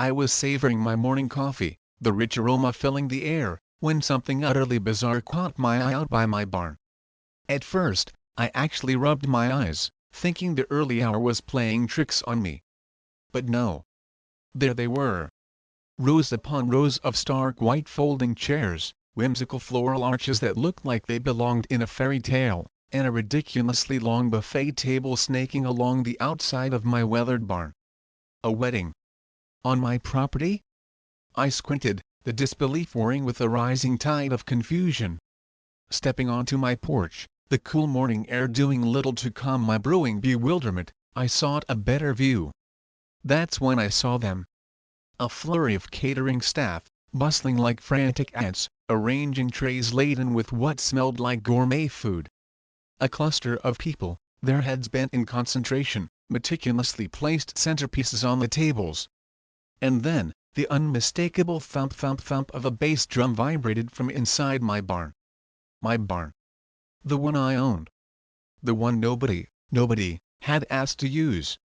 I was savoring my morning coffee, the rich aroma filling the air, when something utterly bizarre caught my eye out by my barn. At first, I actually rubbed my eyes, thinking the early hour was playing tricks on me. But no. There they were. Rows upon rows of stark white folding chairs, whimsical floral arches that looked like they belonged in a fairy tale, and a ridiculously long buffet table snaking along the outside of my weathered barn. A wedding. On my property? I squinted, the disbelief warring with a rising tide of confusion. Stepping onto my porch, the cool morning air doing little to calm my brewing bewilderment, I sought a better view. That's when I saw them. A flurry of catering staff, bustling like frantic ants, arranging trays laden with what smelled like gourmet food. A cluster of people, their heads bent in concentration, meticulously placed centerpieces on the tables. And then, the unmistakable thump thump thump of a bass drum vibrated from inside my barn. My barn. The one I owned. The one nobody, had asked to use.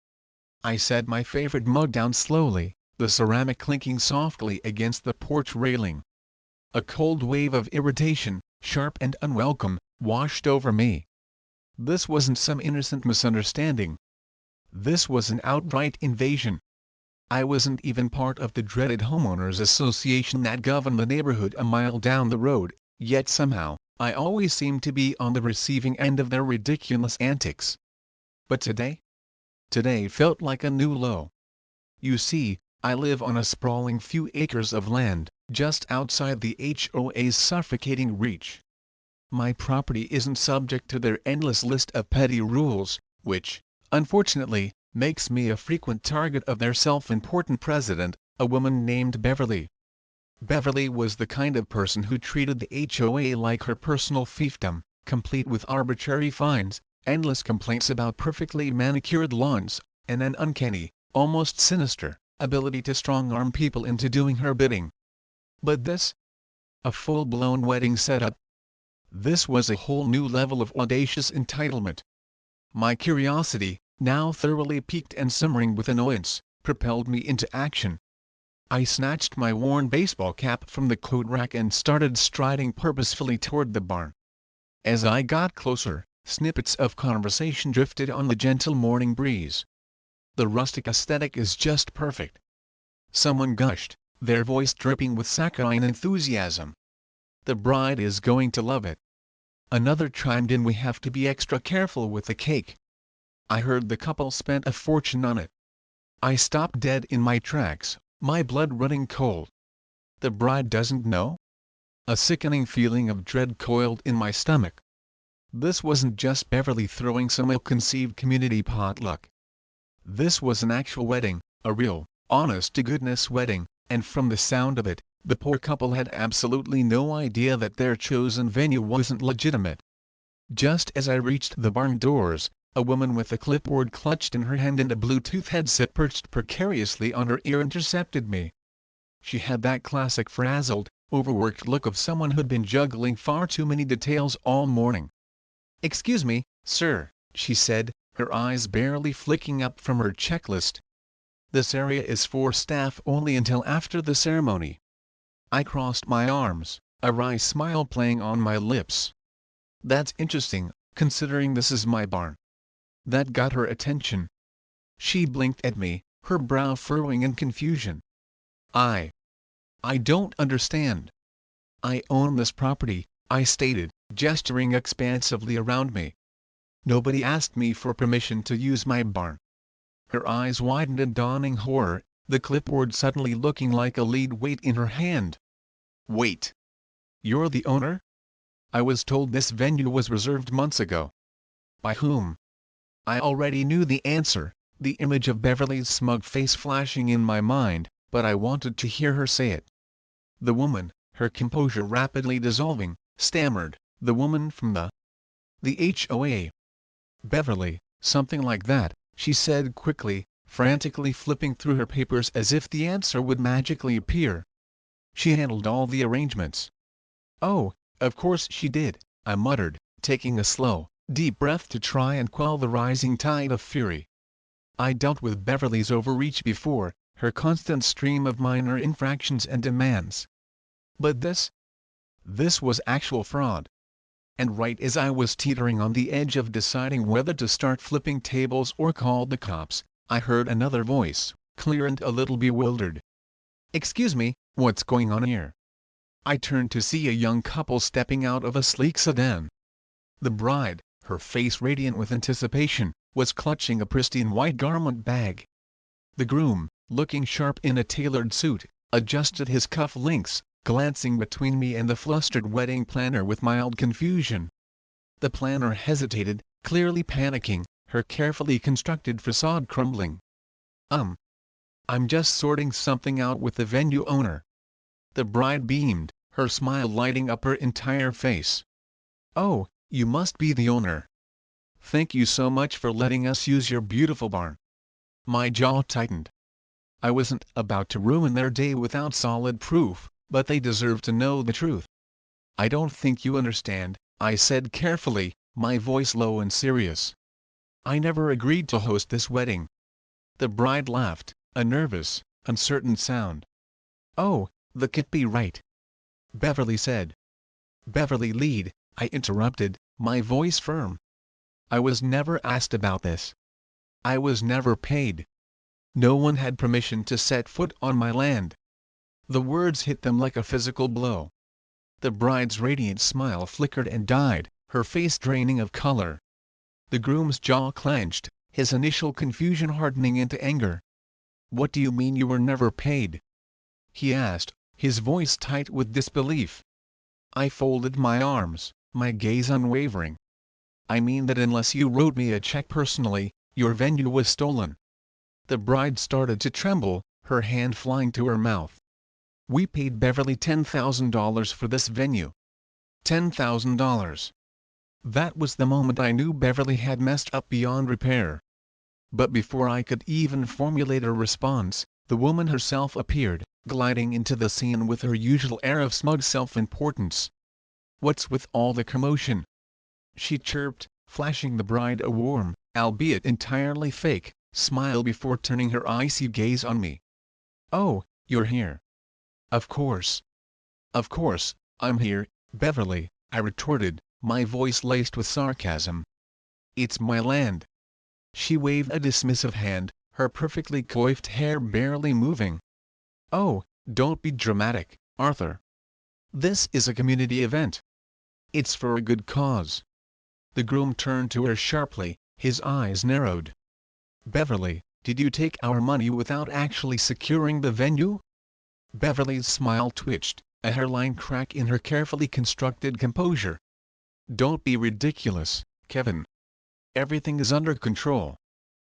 I set my favorite mug down slowly, the ceramic clinking softly against the porch railing. A cold wave of irritation, sharp and unwelcome, washed over me. This wasn't some innocent misunderstanding. This was an outright invasion. I wasn't even part of the dreaded homeowners association that governed the neighborhood a mile down the road, yet somehow, I always seemed to be on the receiving end of their ridiculous antics. But today? Today felt like a new low. You see, I live on a sprawling few acres of land, just outside the HOA's suffocating reach. My property isn't subject to their endless list of petty rules, which, unfortunately, makes me a frequent target of their self-important president, a woman named Beverly. Beverly was the kind of person who treated the HOA like her personal fiefdom, complete with arbitrary fines, endless complaints about perfectly manicured lawns, and an uncanny, almost sinister, ability to strong-arm people into doing her bidding. But this? A full-blown wedding setup? This was a whole new level of audacious entitlement. My curiosity, now thoroughly piqued and simmering with annoyance, propelled me into action. I snatched my worn baseball cap from the coat rack and started striding purposefully toward the barn. As I got closer, snippets of conversation drifted on the gentle morning breeze. The rustic aesthetic is just perfect. Someone gushed, their voice dripping with saccharine enthusiasm. The bride is going to love it. Another chimed in, we have to be extra careful with the cake. I heard the couple spent a fortune on it. I stopped dead in my tracks, my blood running cold. The bride doesn't know? A sickening feeling of dread coiled in my stomach. This wasn't just Beverly throwing some ill-conceived community potluck. This was an actual wedding, a real, honest-to-goodness wedding, and from the sound of it, the poor couple had absolutely no idea that their chosen venue wasn't legitimate. Just as I reached the barn doors, a woman with a clipboard clutched in her hand and a Bluetooth headset perched precariously on her ear intercepted me. She had that classic frazzled, overworked look of someone who'd been juggling far too many details all morning. "Excuse me, sir," she said, her eyes barely flicking up from her checklist. "This area is for staff only until after the ceremony." I crossed my arms, a wry smile playing on my lips. That's interesting, considering this is my barn. That got her attention. She blinked at me, her brow furrowing in confusion. I don't understand. I own this property, I stated, gesturing expansively around me. Nobody asked me for permission to use my barn. Her eyes widened in dawning horror, the clipboard suddenly looking like a lead weight in her hand. Wait. You're the owner? I was told this venue was reserved months ago. By whom? I already knew the answer, the image of Beverly's smug face flashing in my mind, but I wanted to hear her say it. The woman, her composure rapidly dissolving, stammered, "The woman from the HOA. Beverly, something like that," she said quickly, frantically flipping through her papers as if the answer would magically appear. "She handled all the arrangements." "Oh, of course she did," I muttered, taking a slow, deep breath to try and quell the rising tide of fury. I dealt with Beverly's overreach before, her constant stream of minor infractions and demands. But this was actual fraud. And right as I was teetering on the edge of deciding whether to start flipping tables or call the cops, I heard another voice, clear and a little bewildered. "Excuse me, what's going on here?" I turned to see a young couple stepping out of a sleek sedan. The bride, her face radiant with anticipation, was clutching a pristine white garment bag. The groom, looking sharp in a tailored suit, adjusted his cuff links, glancing between me and the flustered wedding planner with mild confusion. The planner hesitated, clearly panicking, her carefully constructed facade crumbling. I'm just sorting something out with the venue owner." The bride beamed, her smile lighting up her entire face. "Oh, you must be the owner. Thank you so much for letting us use your beautiful barn." My jaw tightened. I wasn't about to ruin their day without solid proof, but they deserved to know the truth. "I don't think you understand," I said carefully, my voice low and serious. "I never agreed to host this wedding." The bride laughed, a nervous, uncertain sound. "Oh, that can't be right," Beverly said. "Beverly Lead," I interrupted, my voice firm. "I was never asked about this. I was never paid. No one had permission to set foot on my land." The words hit them like a physical blow. The bride's radiant smile flickered and died, her face draining of color. The groom's jaw clenched, his initial confusion hardening into anger. "What do you mean you were never paid?" he asked, his voice tight with disbelief. I folded my arms, my gaze unwavering. "I mean that unless you wrote me a check personally, your venue was stolen." The bride started to tremble, her hand flying to her mouth. "We paid Beverly $10,000 for this venue." $10,000. That was the moment I knew Beverly had messed up beyond repair. But before I could even formulate a response, the woman herself appeared, gliding into the scene with her usual air of smug self-importance. "What's with all the commotion?" she chirped, flashing the bride a warm, albeit entirely fake, smile before turning her icy gaze on me. "Oh, you're here." Of course, I'm here, Beverly," I retorted, my voice laced with sarcasm. "It's my land." She waved a dismissive hand, her perfectly coiffed hair barely moving. "Oh, don't be dramatic, Arthur. This is a community event. It's for a good cause." The groom turned to her sharply, his eyes narrowed. "Beverly, did you take our money without actually securing the venue?" Beverly's smile twitched, a hairline crack in her carefully constructed composure. "Don't be ridiculous, Kevin. Everything is under control."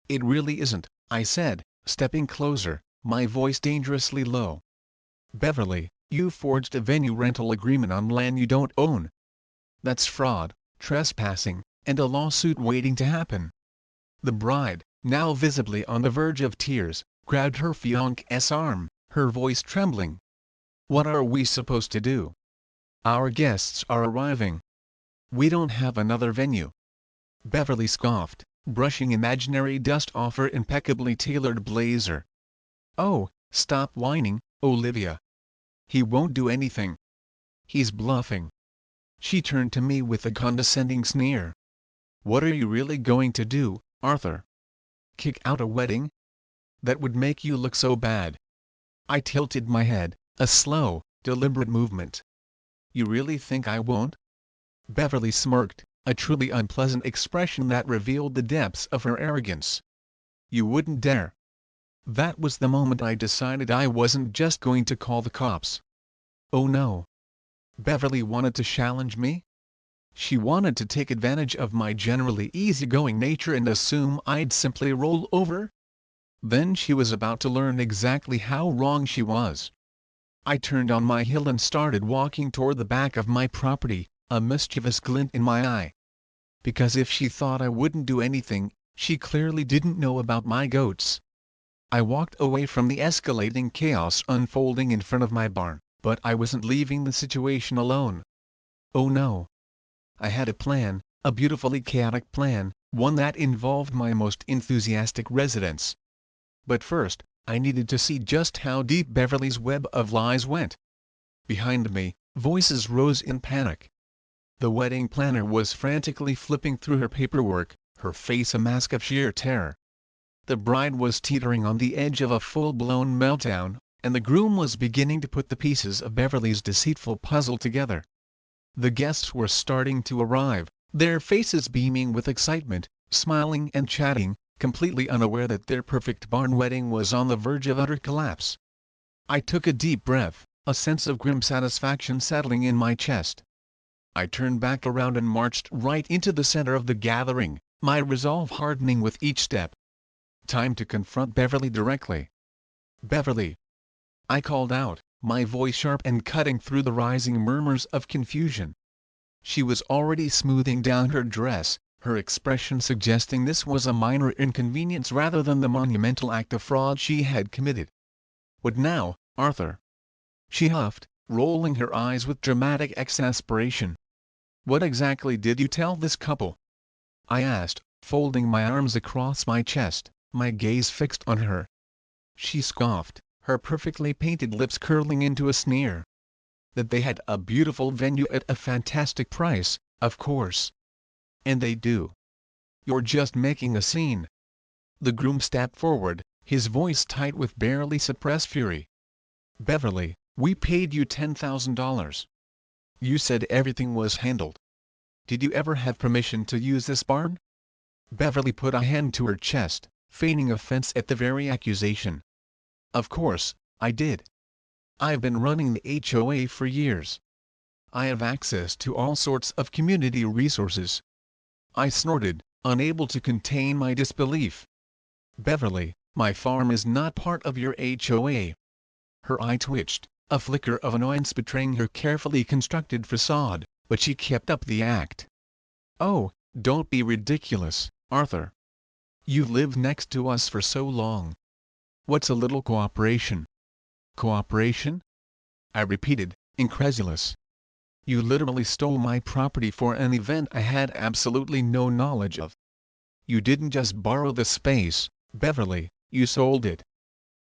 "It really isn't," I said, stepping closer, my voice dangerously low. "Beverly, you forged a venue rental agreement on land you don't own. That's fraud, trespassing, and a lawsuit waiting to happen." The bride, now visibly on the verge of tears, grabbed her fiancé's arm, her voice trembling. "What are we supposed to do? Our guests are arriving. We don't have another venue." Beverly scoffed, brushing imaginary dust off her impeccably tailored blazer. "Oh, stop whining, Olivia. He won't do anything. He's bluffing." She turned to me with a condescending sneer. "What are you really going to do, Arthur? Kick out a wedding? That would make you look so bad." I tilted my head, a slow, deliberate movement. "You really think I won't?" Beverly smirked, a truly unpleasant expression that revealed the depths of her arrogance. "You wouldn't dare." That was the moment I decided I wasn't just going to call the cops. Oh no. Beverly wanted to challenge me? She wanted to take advantage of my generally easygoing nature and assume I'd simply roll over? Then she was about to learn exactly how wrong she was. I turned on my heel and started walking toward the back of my property, a mischievous glint in my eye. Because if she thought I wouldn't do anything, she clearly didn't know about my goats. I walked away from the escalating chaos unfolding in front of my barn, but I wasn't leaving the situation alone. Oh no. I had a plan, a beautifully chaotic plan, one that involved my most enthusiastic residents. But first, I needed to see just how deep Beverly's web of lies went. Behind me, voices rose in panic. The wedding planner was frantically flipping through her paperwork, her face a mask of sheer terror. The bride was teetering on the edge of a full-blown meltdown, and the groom was beginning to put the pieces of Beverly's deceitful puzzle together. The guests were starting to arrive, their faces beaming with excitement, smiling and chatting, completely unaware that their perfect barn wedding was on the verge of utter collapse. I took a deep breath, a sense of grim satisfaction settling in my chest. I turned back around and marched right into the center of the gathering, my resolve hardening with each step. Time to confront Beverly directly. "Beverly!" I called out, my voice sharp and cutting through the rising murmurs of confusion. She was already smoothing down her dress, her expression suggesting this was a minor inconvenience rather than the monumental act of fraud she had committed. "What now, Arthur?" she huffed, rolling her eyes with dramatic exasperation. "What exactly did you tell this couple?" I asked, folding my arms across my chest, my gaze fixed on her. She scoffed, her perfectly painted lips curling into a sneer. "That they had a beautiful venue at a fantastic price, of course. And they do. You're just making a scene." The groom stepped forward, his voice tight with barely suppressed fury. "Beverly, we paid you $10,000. You said everything was handled. Did you ever have permission to use this barn?" Beverly put a hand to her chest, feigning offense at the very accusation. "Of course, I did. I've been running the HOA for years. I have access to all sorts of community resources." I snorted, unable to contain my disbelief. "Beverly, my farm is not part of your HOA." Her eye twitched, a flicker of annoyance betraying her carefully constructed facade, but she kept up the act. "Oh, don't be ridiculous, Arthur. You've lived next to us for so long. What's a little cooperation?" "Cooperation?" I repeated, incredulous. "You literally stole my property for an event I had absolutely no knowledge of. You didn't just borrow the space, Beverly, you sold it.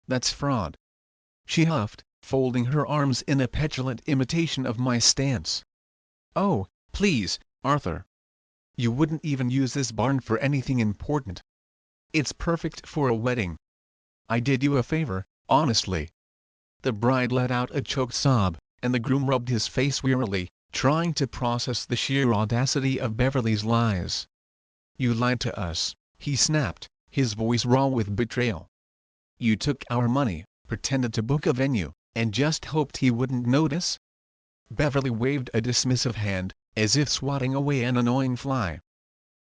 That's fraud." She huffed, folding her arms in a petulant imitation of my stance. "Oh, please, Arthur. You wouldn't even use this barn for anything important. It's perfect for a wedding. I did you a favor, honestly." The bride let out a choked sob, and the groom rubbed his face wearily, trying to process the sheer audacity of Beverly's lies. "You lied to us," he snapped, his voice raw with betrayal. "You took our money, pretended to book a venue, and just hoped he wouldn't notice?" Beverly waved a dismissive hand, as if swatting away an annoying fly.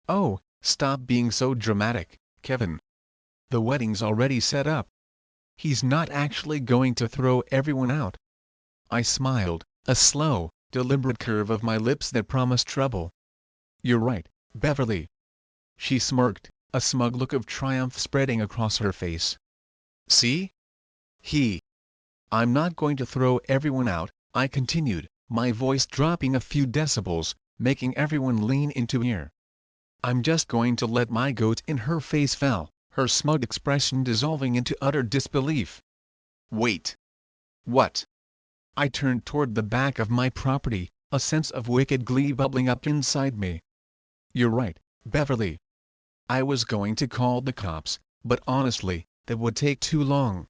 "Oh, stop being so dramatic, Kevin. The wedding's already set up. He's not actually going to throw everyone out." I smiled, a slow, deliberate curve of my lips that promised trouble. "You're right, Beverly." She smirked, a smug look of triumph spreading across her face. "See? I'm not going to throw everyone out," I continued, my voice dropping a few decibels, making everyone lean into ear. "I'm just going to let my goat in." Her face fell, her smug expression dissolving into utter disbelief. "Wait. What?" I turned toward the back of my property, a sense of wicked glee bubbling up inside me. "You're right, Beverly. I was going to call the cops, but honestly, that would take too long.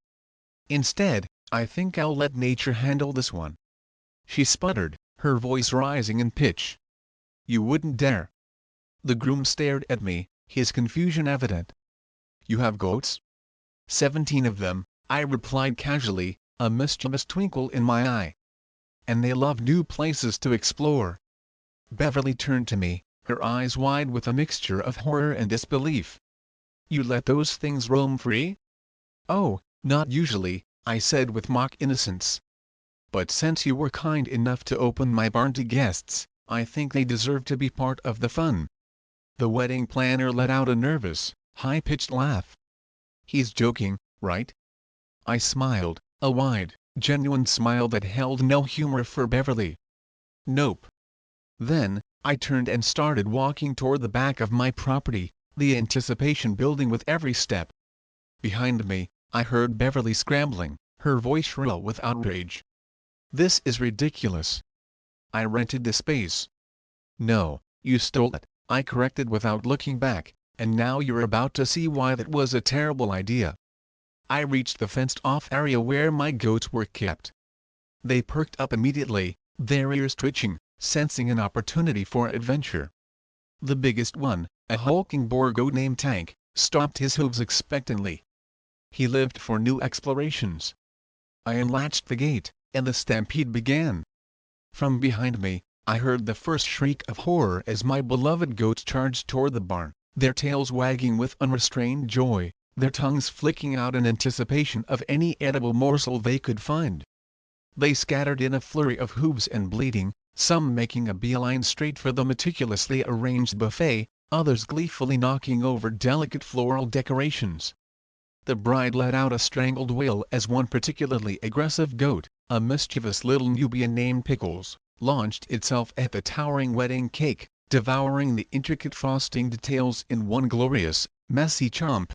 Instead, I think I'll let nature handle this one." She sputtered, her voice rising in pitch. "You wouldn't dare." The groom stared at me, his confusion evident. "You have goats?" 17 of them, I replied casually, a mischievous twinkle in my eye. "And they love new places to explore." Beverly turned to me, her eyes wide with a mixture of horror and disbelief. "You let those things roam free?" "Oh, not usually," I said with mock innocence. "But since you were kind enough to open my barn to guests, I think they deserve to be part of the fun." The wedding planner let out a nervous, high-pitched laugh. "He's joking, right?" I smiled, a wide, genuine smile that held no humor for Beverly. "Nope." Then, I turned and started walking toward the back of my property, the anticipation building with every step. Behind me, I heard Beverly scrambling, her voice shrill with outrage. "This is ridiculous. I rented the space." "No, you stole it," I corrected without looking back, "and now you're about to see why that was a terrible idea." I reached the fenced-off area where my goats were kept. They perked up immediately, their ears twitching, sensing an opportunity for adventure. The biggest one, a hulking boar goat named Tank, stopped his hooves expectantly. He lived for new explorations. I unlatched the gate, and the stampede began. From behind me, I heard the first shriek of horror as my beloved goats charged toward the barn, their tails wagging with unrestrained joy, their tongues flicking out in anticipation of any edible morsel they could find. They scattered in a flurry of hooves and bleating, some making a beeline straight for the meticulously arranged buffet, others gleefully knocking over delicate floral decorations. The bride let out a strangled wail as one particularly aggressive goat, a mischievous little Nubian named Pickles, launched itself at the towering wedding cake, devouring the intricate frosting details in one glorious, messy chomp.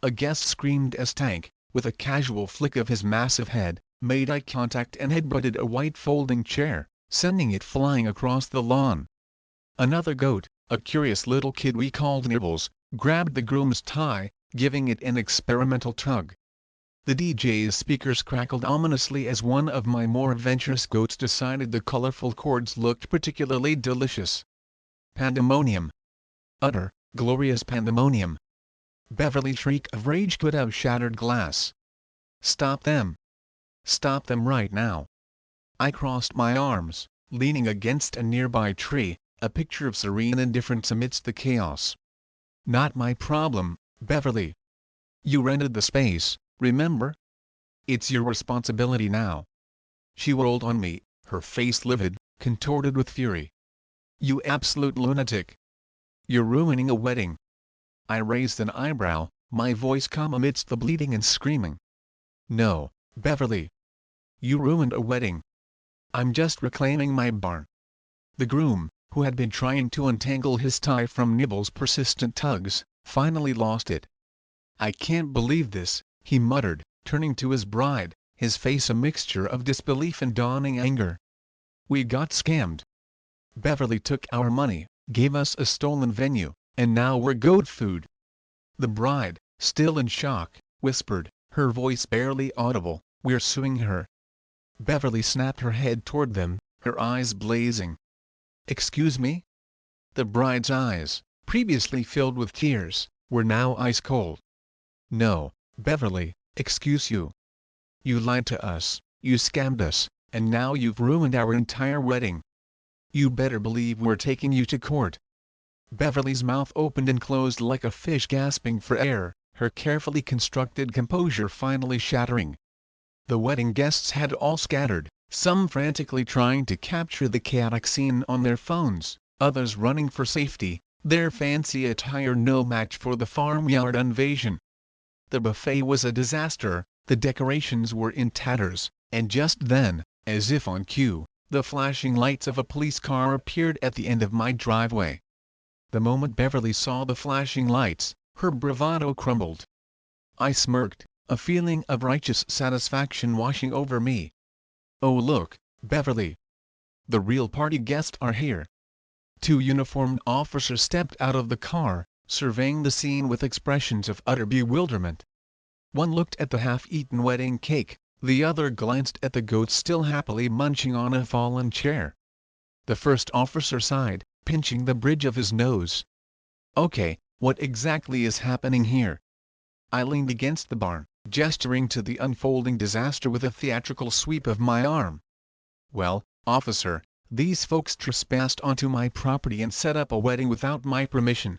A guest screamed as Tank, with a casual flick of his massive head, made eye contact and headbutted a white folding chair, sending it flying across the lawn. Another goat, a curious little kid we called Nibbles, grabbed the groom's tie, giving it an experimental tug. The DJ's speakers crackled ominously as one of my more adventurous goats decided the colorful chords looked particularly delicious. Pandemonium. Utter, glorious pandemonium. Beverly's shriek of rage could have shattered glass. "Stop them! Stop them right now!" I crossed my arms, leaning against a nearby tree, a picture of serene indifference amidst the chaos. "Not my problem, Beverly. You rented the space, remember? It's your responsibility now." She whirled on me, her face livid, contorted with fury. "You absolute lunatic! You're ruining a wedding." I raised an eyebrow, my voice calm amidst the bleating and screaming. "No, Beverly. You ruined a wedding. I'm just reclaiming my barn." The groom, who had been trying to untangle his tie from Nibbles' persistent tugs, finally lost it. "I can't believe this," he muttered, turning to his bride, his face a mixture of disbelief and dawning anger. "We got scammed. Beverly took our money, gave us a stolen venue, and now we're goat food." The bride, still in shock, whispered, her voice barely audible, "We're suing her." Beverly snapped her head toward them, her eyes blazing. "Excuse me?" The bride's eyes, previously filled with tears, were now ice cold. "No, Beverly, excuse you. You lied to us, you scammed us, and now you've ruined our entire wedding. You better believe we're taking you to court." Beverly's mouth opened and closed like a fish gasping for air, her carefully constructed composure finally shattering. The wedding guests had all scattered, some frantically trying to capture the chaotic scene on their phones, others running for safety, their fancy attire no match for the farmyard invasion. The buffet was a disaster, the decorations were in tatters, and just then, as if on cue, the flashing lights of a police car appeared at the end of my driveway. The moment Beverly saw the flashing lights, her bravado crumbled. I smirked, a feeling of righteous satisfaction washing over me. "Oh look, Beverly! The real party guests are here." Two uniformed officers stepped out of the car, surveying the scene with expressions of utter bewilderment. One looked at the half-eaten wedding cake, the other glanced at the goat still happily munching on a fallen chair. The first officer sighed, pinching the bridge of his nose. "Okay, what exactly is happening here?" I leaned against the barn, gesturing to the unfolding disaster with a theatrical sweep of my arm. "Well, officer, these folks trespassed onto my property and set up a wedding without my permission.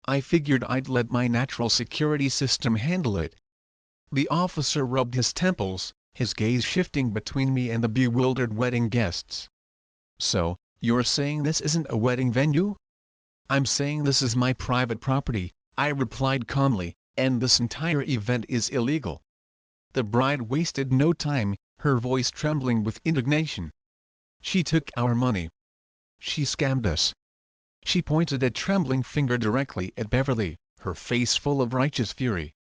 I figured I'd let my natural security system handle it." The officer rubbed his temples, his gaze shifting between me and the bewildered wedding guests. "So, you're saying this isn't a wedding venue?" "I'm saying this is my private property," I replied calmly, "and this entire event is illegal." The bride wasted no time, her voice trembling with indignation. "She took our money. She scammed us." She pointed a trembling finger directly at Beverly, her face full of righteous fury.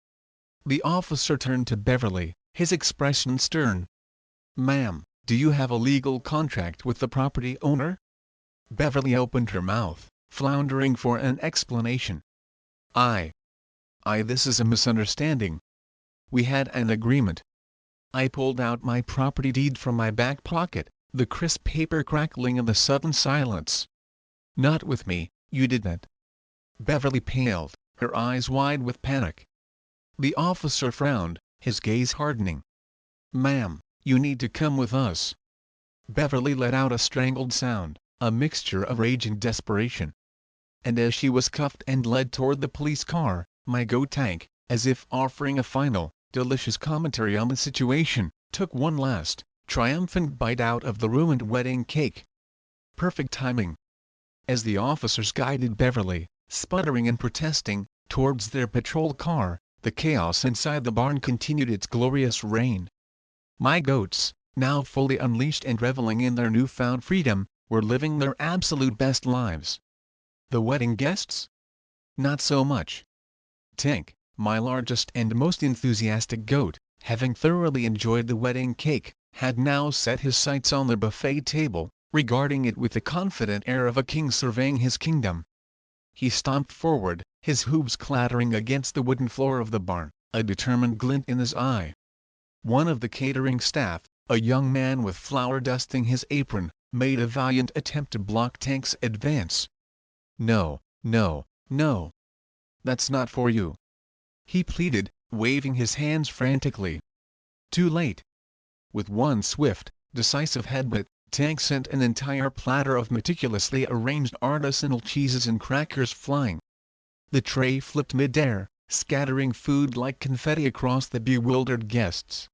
The officer turned to Beverly, his expression stern. "Ma'am, do you have a legal contract with the property owner?" Beverly opened her mouth, floundering for an explanation. I, this is a misunderstanding. We had an agreement." I pulled out my property deed from my back pocket, the crisp paper crackling in the sudden silence. "Not with me, you didn't." Beverly paled, her eyes wide with panic. The officer frowned, his gaze hardening. "Ma'am, you need to come with us." Beverly let out a strangled sound, a mixture of rage and desperation. And as she was cuffed and led toward the police car, my goat tank, as if offering a final, delicious commentary on the situation, took one last, triumphant bite out of the ruined wedding cake. Perfect timing. As the officers guided Beverly, sputtering and protesting, towards their patrol car, the chaos inside the barn continued its glorious reign. My goats, now fully unleashed and reveling in their newfound freedom, were living their absolute best lives. The wedding guests? Not so much. Tank, my largest and most enthusiastic goat, having thoroughly enjoyed the wedding cake, had now set his sights on the buffet table, regarding it with the confident air of a king surveying his kingdom. He stomped forward, his hooves clattering against the wooden floor of the barn, a determined glint in his eye. One of the catering staff, a young man with flour dusting his apron, made a valiant attempt to block Tank's advance. "No, no, no. That's not for you," he pleaded, waving his hands frantically. Too late. With one swift, decisive headbutt, Tank sent an entire platter of meticulously arranged artisanal cheeses and crackers flying. The tray flipped mid-air, scattering food like confetti across the bewildered guests.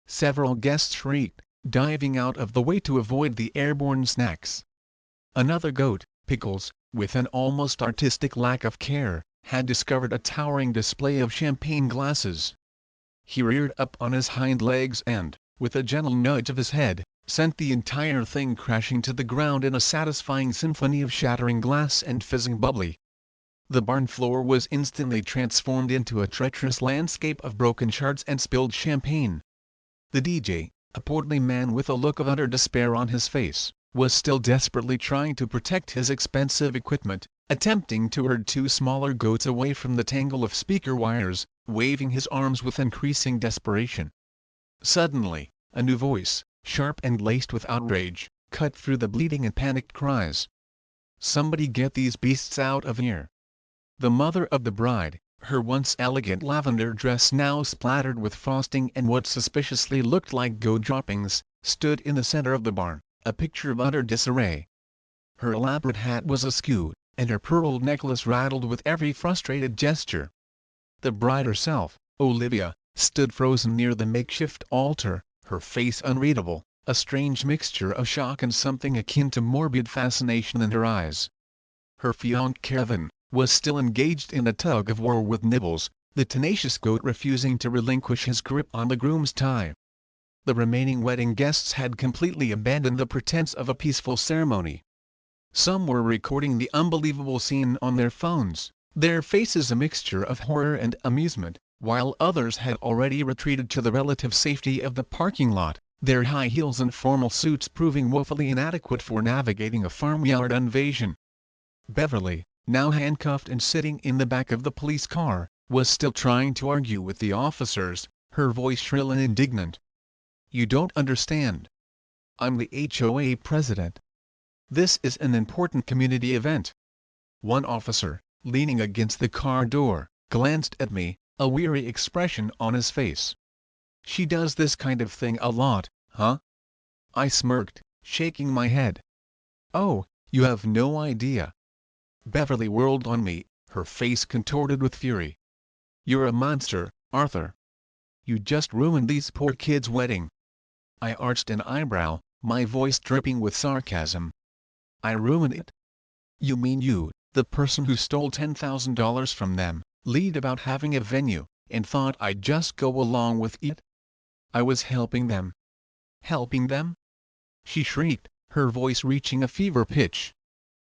Several guests shrieked, diving out of the way to avoid the airborne snacks. Another goat, Pickles, with an almost artistic lack of care, had discovered a towering display of champagne glasses. He reared up on his hind legs and, with a gentle nudge of his head, sent the entire thing crashing to the ground in a satisfying symphony of shattering glass and fizzing bubbly. The barn floor was instantly transformed into a treacherous landscape of broken shards and spilled champagne. The DJ, a portly man with a look of utter despair on his face, was still desperately trying to protect his expensive equipment, attempting to herd two smaller goats away from the tangle of speaker wires, waving his arms with increasing desperation. Suddenly, a new voice, sharp and laced with outrage, cut through the bleating and panicked cries. "Somebody get these beasts out of here!" The mother of the bride, her once elegant lavender dress now splattered with frosting and what suspiciously looked like goat droppings, stood in the center of the barn, a picture of utter disarray. Her elaborate hat was askew, and her pearl necklace rattled with every frustrated gesture. The bride herself, Olivia, stood frozen near the makeshift altar, her face unreadable, a strange mixture of shock and something akin to morbid fascination in her eyes. Her fiancé Kevin was still engaged in a tug-of-war with Nibbles, the tenacious goat refusing to relinquish his grip on the groom's tie. The remaining wedding guests had completely abandoned the pretense of a peaceful ceremony. Some were recording the unbelievable scene on their phones, their faces a mixture of horror and amusement, while others had already retreated to the relative safety of the parking lot, their high heels and formal suits proving woefully inadequate for navigating a farmyard invasion. Beverly, now handcuffed and sitting in the back of the police car, was still trying to argue with the officers, her voice shrill and indignant. "You don't understand. I'm the HOA president. This is an important community event." One officer, leaning against the car door, glanced at me, a weary expression on his face. "She does this kind of thing a lot, huh?" I smirked, shaking my head. "Oh, you have no idea." Beverly whirled on me, her face contorted with fury. "You're a monster, Arthur. You just ruined these poor kids' wedding." I arched an eyebrow, my voice dripping with sarcasm. "I ruined it? You mean you, the person who stole $10,000 from them, lied about having a venue, and thought I'd just go along with it? I was helping them." "Helping them?" she shrieked, her voice reaching a fever pitch.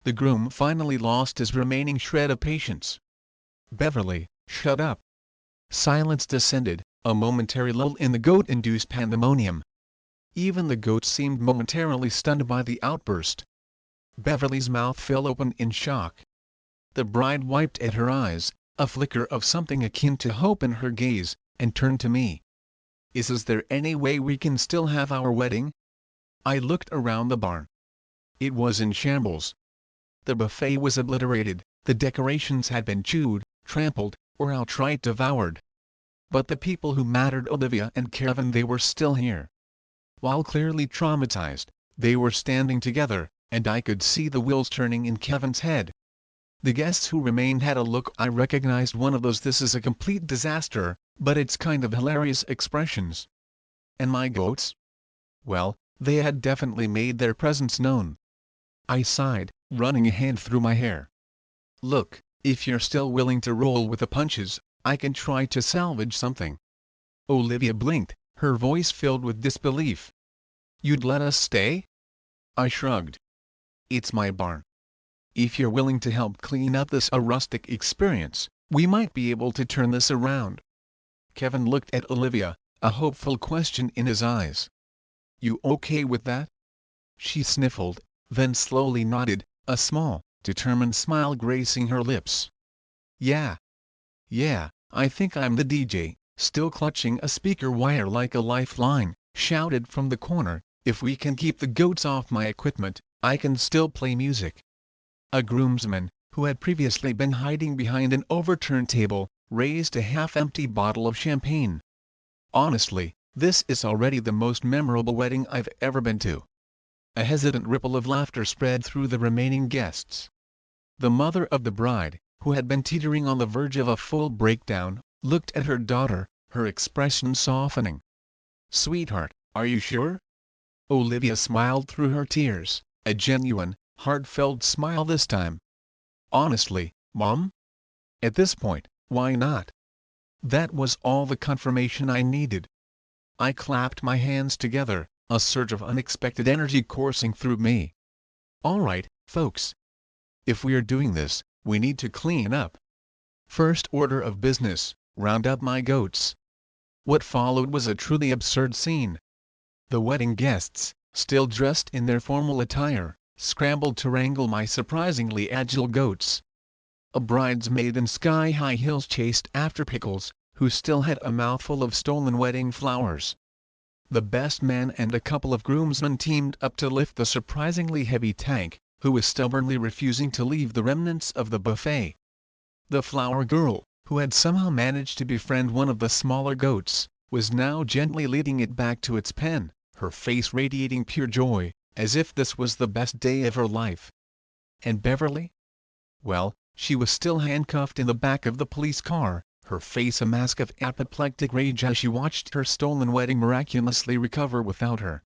The groom finally lost his remaining shred of patience. "Beverly, shut up. Silence descended, a momentary lull in the goat-induced pandemonium. Even the goats seemed momentarily stunned by the outburst. Beverly's mouth fell open in shock. The bride wiped at her eyes, a flicker of something akin to hope in her gaze, and turned to me. Is there any way we can still have our wedding? I looked around the barn. It was in shambles. The buffet was obliterated, the decorations had been chewed, trampled, or outright devoured. But the people who mattered, Olivia and Kevin, they were still here. While clearly traumatized, they were standing together, and I could see the wheels turning in Kevin's head. The guests who remained had a look I recognized, one of those "this is a complete disaster, but it's kind of hilarious" expressions. And my goats? Well, they had definitely made their presence known. I sighed, running a hand through my hair. Look, if you're still willing to roll with the punches, I can try to salvage something. Olivia blinked, her voice filled with disbelief. You'd let us stay? I shrugged. It's my barn. If you're willing to help clean up this rustic experience, we might be able to turn this around. Kevin looked at Olivia, a hopeful question in his eyes. You okay with that? She sniffled, then slowly nodded, a small, determined smile gracing her lips. Yeah, I think I'm the DJ, still clutching a speaker wire like a lifeline, shouted from the corner. If we can keep the goats off my equipment, I can still play music. A groomsman, who had previously been hiding behind an overturned table, raised a half-empty bottle of champagne. Honestly, this is already the most memorable wedding I've ever been to. A hesitant ripple of laughter spread through the remaining guests. The mother of the bride, who had been teetering on the verge of a full breakdown, looked at her daughter, her expression softening. Sweetheart, are you sure? Olivia smiled through her tears, a genuine, heartfelt smile this time. Honestly, Mom? At this point, why not? That was all the confirmation I needed. I clapped my hands together, a surge of unexpected energy coursing through me. All right, folks. If we are doing this, we need to clean up. First order of business, round up my goats. What followed was a truly absurd scene. The wedding guests, still dressed in their formal attire, scrambled to wrangle my surprisingly agile goats. A bridesmaid in sky-high heels chased after Pickles, who still had a mouthful of stolen wedding flowers. The best man and a couple of groomsmen teamed up to lift the surprisingly heavy tank, who was stubbornly refusing to leave the remnants of the buffet. The flower girl, who had somehow managed to befriend one of the smaller goats, was now gently leading it back to its pen, her face radiating pure joy, as if this was the best day of her life. And Beverly? Well, she was still handcuffed in the back of the police car, her face a mask of apoplectic rage as she watched her stolen wedding miraculously recover without her.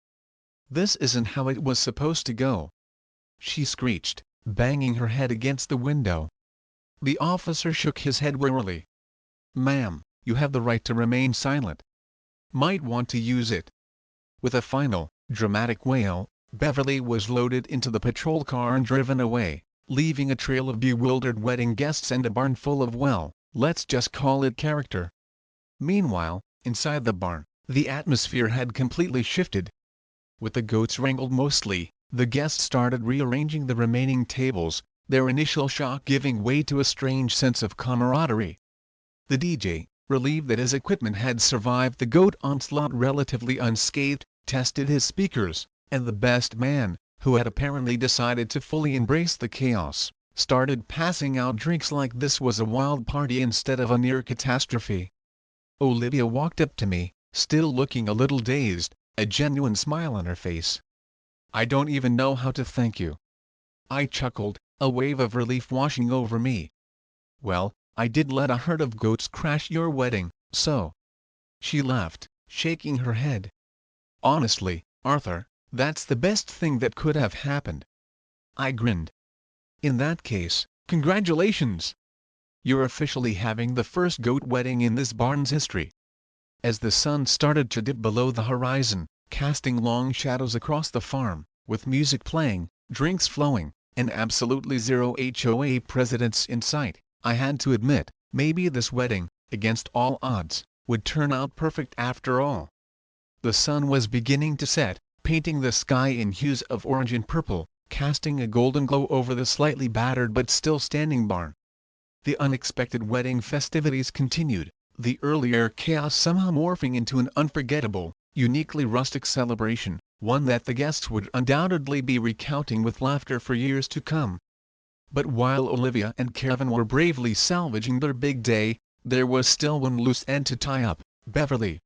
This isn't how it was supposed to go, she screeched, banging her head against the window. The officer shook his head wearily. Ma'am, you have the right to remain silent. Might want to use it. With a final, dramatic wail, Beverly was loaded into the patrol car and driven away, leaving a trail of bewildered wedding guests and a barn full of, well, let's just call it character. Meanwhile, inside the barn, the atmosphere had completely shifted. With the goats wrangled mostly, the guests started rearranging the remaining tables, their initial shock giving way to a strange sense of camaraderie. The DJ, relieved that his equipment had survived the goat onslaught relatively unscathed, tested his speakers, and the best man, who had apparently decided to fully embrace the chaos, started passing out drinks like this was a wild party instead of a near catastrophe. Olivia walked up to me, still looking a little dazed, a genuine smile on her face. I don't even know how to thank you. I chuckled, a wave of relief washing over me. Well, I did let a herd of goats crash your wedding, so. She laughed, shaking her head. Honestly, Arthur, that's the best thing that could have happened. I grinned. In that case, congratulations! You're officially having the first goat wedding in this barn's history. As the sun started to dip below the horizon, casting long shadows across the farm, with music playing, drinks flowing, and absolutely zero HOA presidents in sight, I had to admit, maybe this wedding, against all odds, would turn out perfect after all. The sun was beginning to set, painting the sky in hues of orange and purple, casting a golden glow over the slightly battered but still standing barn. The unexpected wedding festivities continued, the earlier chaos somehow morphing into an unforgettable, uniquely rustic celebration, one that the guests would undoubtedly be recounting with laughter for years to come. But while Olivia and Kevin were bravely salvaging their big day, there was still one loose end to tie up: Beverly.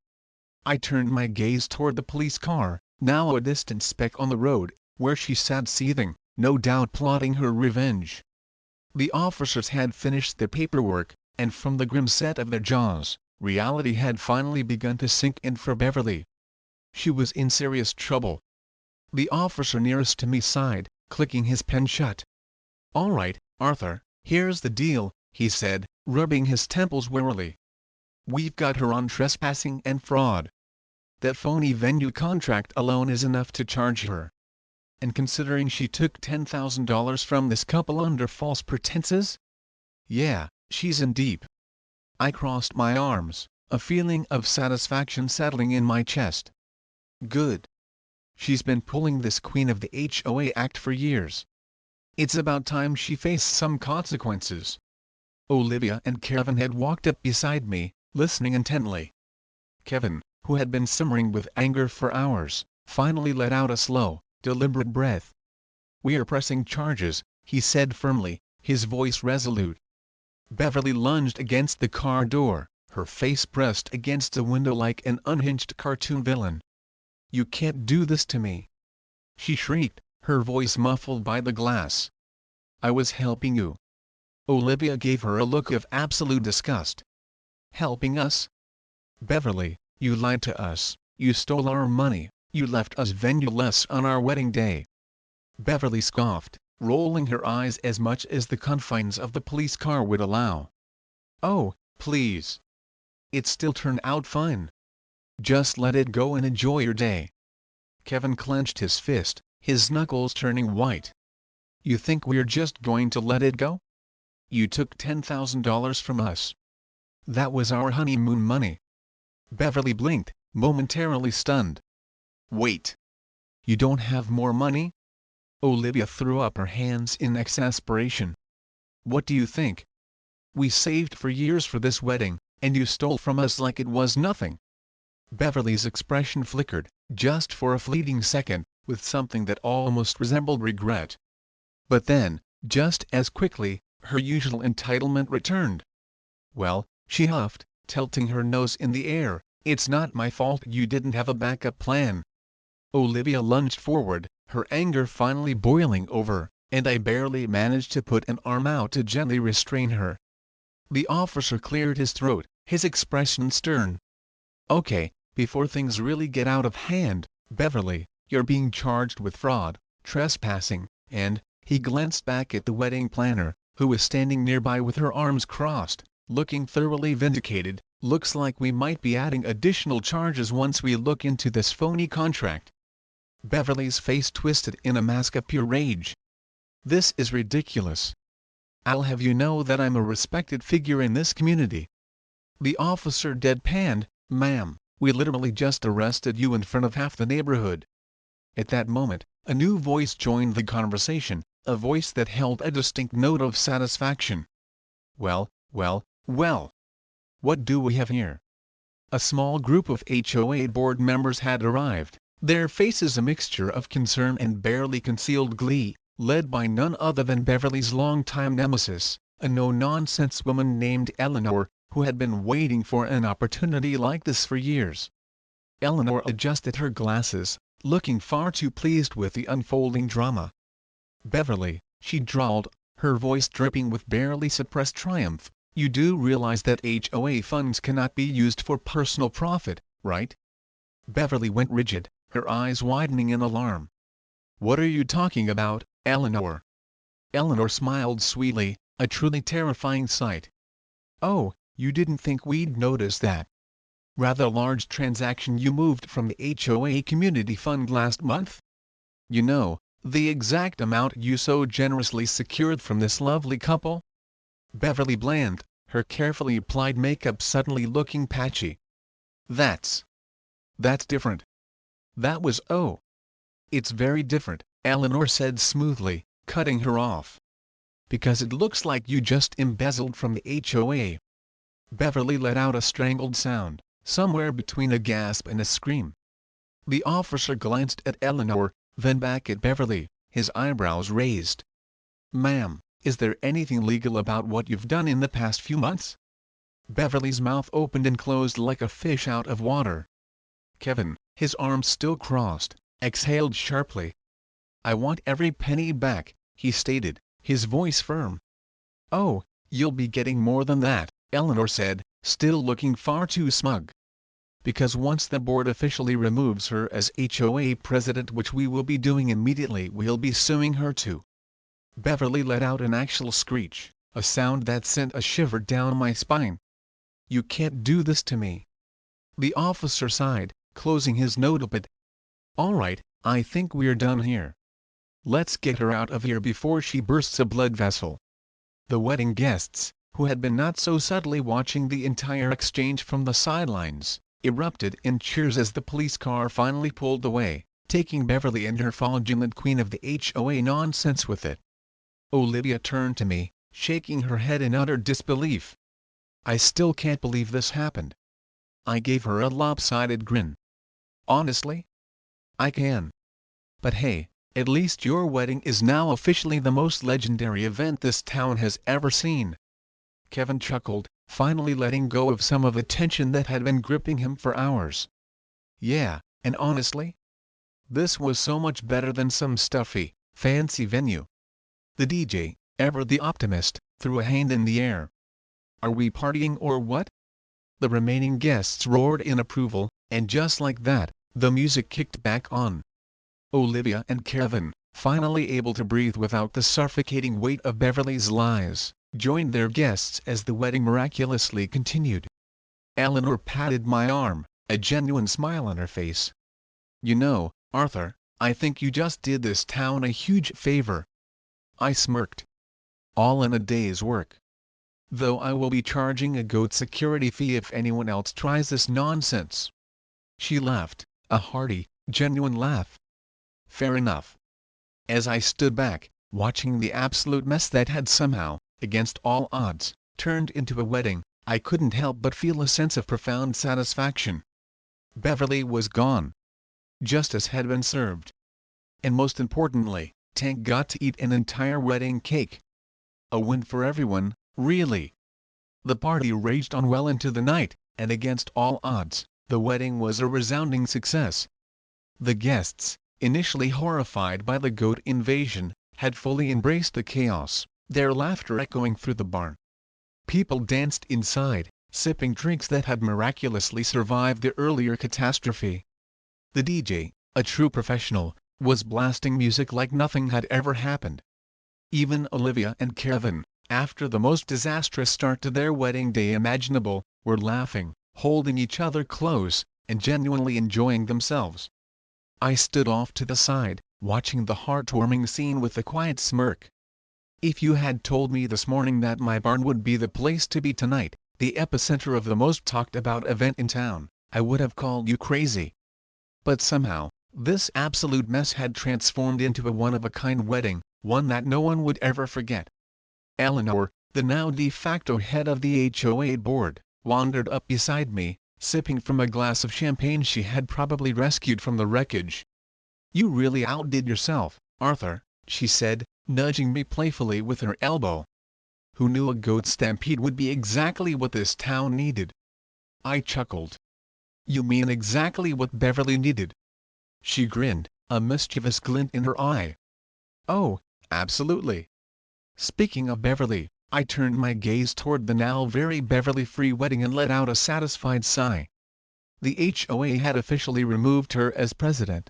I turned my gaze toward the police car, now a distant speck on the road, where she sat seething, no doubt plotting her revenge. The officers had finished their paperwork, and from the grim set of their jaws, reality had finally begun to sink in for Beverly. She was in serious trouble. The officer nearest to me sighed, clicking his pen shut. "All right, Arthur, here's the deal," he said, rubbing his temples wearily. "We've got her on trespassing and fraud. That phony venue contract alone is enough to charge her. And considering she took $10,000 from this couple under false pretenses? Yeah, she's in deep." I crossed my arms, a feeling of satisfaction settling in my chest. Good. She's been pulling this queen of the HOA act for years. It's about time she faced some consequences. Olivia and Kevin had walked up beside me, listening intently. Kevin, who had been simmering with anger for hours, finally let out a slow, deliberate breath. "We're pressing charges," he said firmly, his voice resolute. Beverly lunged against the car door, her face pressed against the window like an unhinged cartoon villain. "You can't do this to me!" she shrieked, her voice muffled by the glass. "I was helping you." Olivia gave her a look of absolute disgust. "Helping us? Beverly, you lied to us, you stole our money, you left us venue-less on our wedding day." Beverly scoffed, rolling her eyes as much as the confines of the police car would allow. "Oh, please. It still turned out fine. Just let it go and enjoy your day." Kevin clenched his fist, his knuckles turning white. "You think we're just going to let it go? You took $10,000 from us. That was our honeymoon money." Beverly blinked, momentarily stunned. "Wait. You don't have more money?" Olivia threw up her hands in exasperation. "What do you think? We saved for years for this wedding, and you stole from us like it was nothing." Beverly's expression flickered, just for a fleeting second, with something that almost resembled regret. But then, just as quickly, her usual entitlement returned. "Well," she huffed, tilting her nose in the air, "it's not my fault you didn't have a backup plan." Olivia lunged forward, her anger finally boiling over, and I barely managed to put an arm out to gently restrain her. The officer cleared his throat, his expression stern. "Okay, before things really get out of hand, Beverly, you're being charged with fraud, trespassing, and," he glanced back at the wedding planner, who was standing nearby with her arms crossed, looking thoroughly vindicated, "looks like we might be adding additional charges once we look into this phony contract." Beverly's face twisted in a mask of pure rage. "This is ridiculous. I'll have you know that I'm a respected figure in this community." The officer deadpanned, "Ma'am, we literally just arrested you in front of half the neighborhood." At that moment, a new voice joined the conversation, a voice that held a distinct note of satisfaction. "Well, well, well. What do we have here?" A small group of HOA board members had arrived, their faces a mixture of concern and barely concealed glee, led by none other than Beverly's longtime nemesis, a no-nonsense woman named Eleanor, who had been waiting for an opportunity like this for years. Eleanor adjusted her glasses, looking far too pleased with the unfolding drama. "Beverly," she drawled, her voice dripping with barely suppressed triumph, "you do realize that HOA funds cannot be used for personal profit, right?" Beverly went rigid, her eyes widening in alarm. "What are you talking about, Eleanor?" Eleanor smiled sweetly, a truly terrifying sight. "Oh, you didn't think we'd notice that rather large transaction you moved from the HOA Community Fund last month? You know, the exact amount you so generously secured from this lovely couple?" Beverly bland, her carefully applied makeup suddenly looking patchy. That's different. That was It's very different, Eleanor said smoothly, cutting her off. Because it looks like you just embezzled from the HOA. Beverly let out a strangled sound, somewhere between a gasp and a scream. The officer glanced at Eleanor, then back at Beverly, his eyebrows raised. Ma'am, is there anything legal about what you've done in the past few months? Beverly's mouth opened and closed like a fish out of water. Kevin, his arms still crossed, exhaled sharply. I want every penny back, he stated, his voice firm. Oh, you'll be getting more than that, Eleanor said, still looking far too smug. Because once the board officially removes her as HOA president, which we will be doing immediately, we'll be suing her too. Beverly let out an actual screech, a sound that sent a shiver down my spine. You can't do this to me. The officer sighed, closing his notepad. All right, I think we're done here. Let's get her out of here before she bursts a blood vessel. The wedding guests, who had been not so subtly watching the entire exchange from the sidelines, erupted in cheers as the police car finally pulled away, taking Beverly and her fraudulent queen of the HOA nonsense with it. Olivia turned to me, shaking her head in utter disbelief. I still can't believe this happened. I gave her a lopsided grin. Honestly? I can. But hey, at least your wedding is now officially the most legendary event this town has ever seen. Kevin chuckled, finally letting go of some of the tension that had been gripping him for hours. Yeah, and honestly? This was so much better than some stuffy, fancy venue. The DJ, ever the optimist, threw a hand in the air. Are we partying or what? The remaining guests roared in approval, and just like that, the music kicked back on. Olivia and Kevin, finally able to breathe without the suffocating weight of Beverly's lies, joined their guests as the wedding miraculously continued. Eleanor patted my arm, a genuine smile on her face. You know, Arthur, I think you just did this town a huge favor. I smirked. All in a day's work. Though I will be charging a goat security fee if anyone else tries this nonsense. She laughed, a hearty, genuine laugh. Fair enough. As I stood back, watching the absolute mess that had somehow, against all odds, turned into a wedding, I couldn't help but feel a sense of profound satisfaction. Beverly was gone. Justice had been served. And most importantly, Tank got to eat an entire wedding cake. A win for everyone, really. The party raged on well into the night, and against all odds, the wedding was a resounding success. The guests, initially horrified by the goat invasion, had fully embraced the chaos, their laughter echoing through the barn. People danced inside, sipping drinks that had miraculously survived the earlier catastrophe. The DJ, a true professional, was blasting music like nothing had ever happened. Even Olivia and Kevin, after the most disastrous start to their wedding day imaginable, were laughing, holding each other close, and genuinely enjoying themselves. I stood off to the side, watching the heartwarming scene with a quiet smirk. If you had told me this morning that my barn would be the place to be tonight, the epicenter of the most talked about event in town, I would have called you crazy. But somehow, this absolute mess had transformed into a one-of-a-kind wedding, one that no one would ever forget. Eleanor, the now de facto head of the HOA board, wandered up beside me, sipping from a glass of champagne she had probably rescued from the wreckage. You really outdid yourself, Arthur, she said, nudging me playfully with her elbow. Who knew a goat stampede would be exactly what this town needed? I chuckled. You mean exactly what Beverly needed? She grinned, a mischievous glint in her eye. Oh, absolutely. Speaking of Beverly, I turned my gaze toward the now very Beverly-free wedding and let out a satisfied sigh. The HOA had officially removed her as president.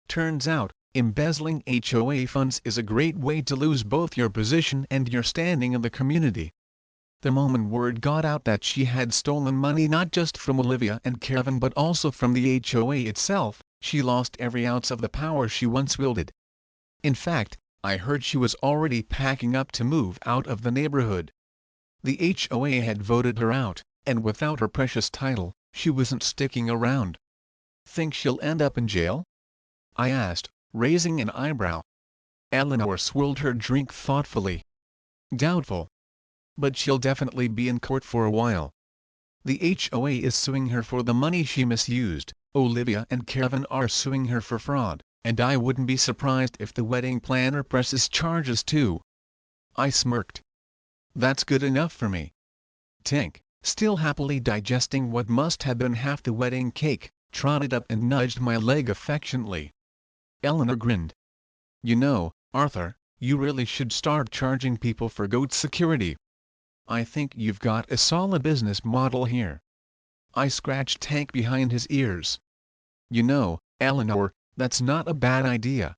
Turns out, embezzling HOA funds is a great way to lose both your position and your standing in the community. The moment word got out that she had stolen money not just from Olivia and Kevin but also from the HOA itself, she lost every ounce of the power she once wielded. In fact, I heard she was already packing up to move out of the neighborhood. The HOA had voted her out, and without her precious title, she wasn't sticking around. "Think she'll end up in jail?" I asked, raising an eyebrow. Eleanor swirled her drink thoughtfully. "Doubtful. But she'll definitely be in court for a while. The HOA is suing her for the money she misused, Olivia and Kevin are suing her for fraud, and I wouldn't be surprised if the wedding planner presses charges too." I smirked. "That's good enough for me." Tank, still happily digesting what must have been half the wedding cake, trotted up and nudged my leg affectionately. Eleanor grinned. "You know, Arthur, you really should start charging people for goat security. I think you've got a solid business model here." I scratched Tank behind his ears. "You know, Eleanor, that's not a bad idea."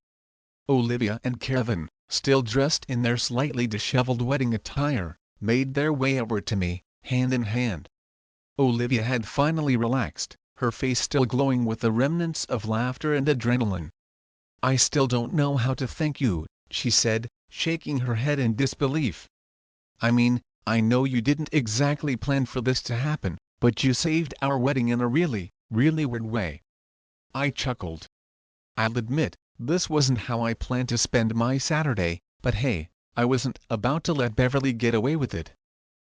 Olivia and Kevin, still dressed in their slightly disheveled wedding attire, made their way over to me, hand in hand. Olivia had finally relaxed, her face still glowing with the remnants of laughter and adrenaline. "I still don't know how to thank you," she said, shaking her head in disbelief. "I mean, I know you didn't exactly plan for this to happen, but you saved our wedding in a really, really weird way." I chuckled. "I'll admit, this wasn't how I planned to spend my Saturday, but hey, I wasn't about to let Beverly get away with it."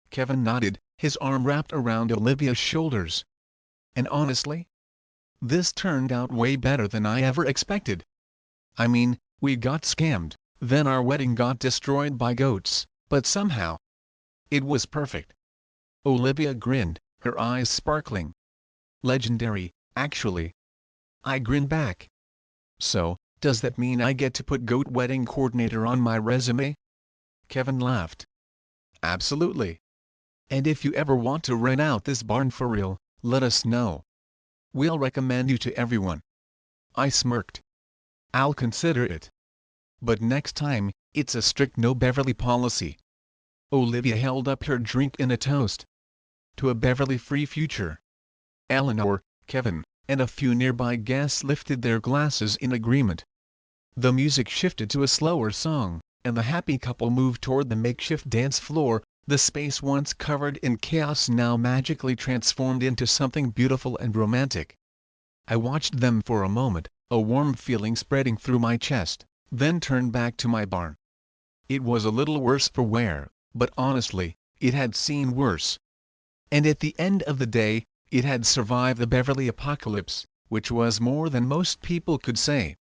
Kevin nodded, his arm wrapped around Olivia's shoulders. "And honestly, this turned out way better than I ever expected. I mean, we got scammed, then our wedding got destroyed by goats, but somehow it was perfect." Olivia grinned, her eyes sparkling. "Legendary, actually." I grinned back. "So, does that mean I get to put goat wedding coordinator on my resume?" Kevin laughed. "Absolutely. And if you ever want to rent out this barn for real, let us know. We'll recommend you to everyone." I smirked. "I'll consider it. But next time, it's a strict no Beverly policy." Olivia held up her drink in a toast to a Beverly-free future. Eleanor, Kevin, and a few nearby guests lifted their glasses in agreement. The music shifted to a slower song, and the happy couple moved toward the makeshift dance floor, the space once covered in chaos now magically transformed into something beautiful and romantic. I watched them for a moment, a warm feeling spreading through my chest, then turned back to my barn. It was a little worse for wear, but honestly, it had seen worse. And at the end of the day, it had survived the Beverly apocalypse, which was more than most people could say.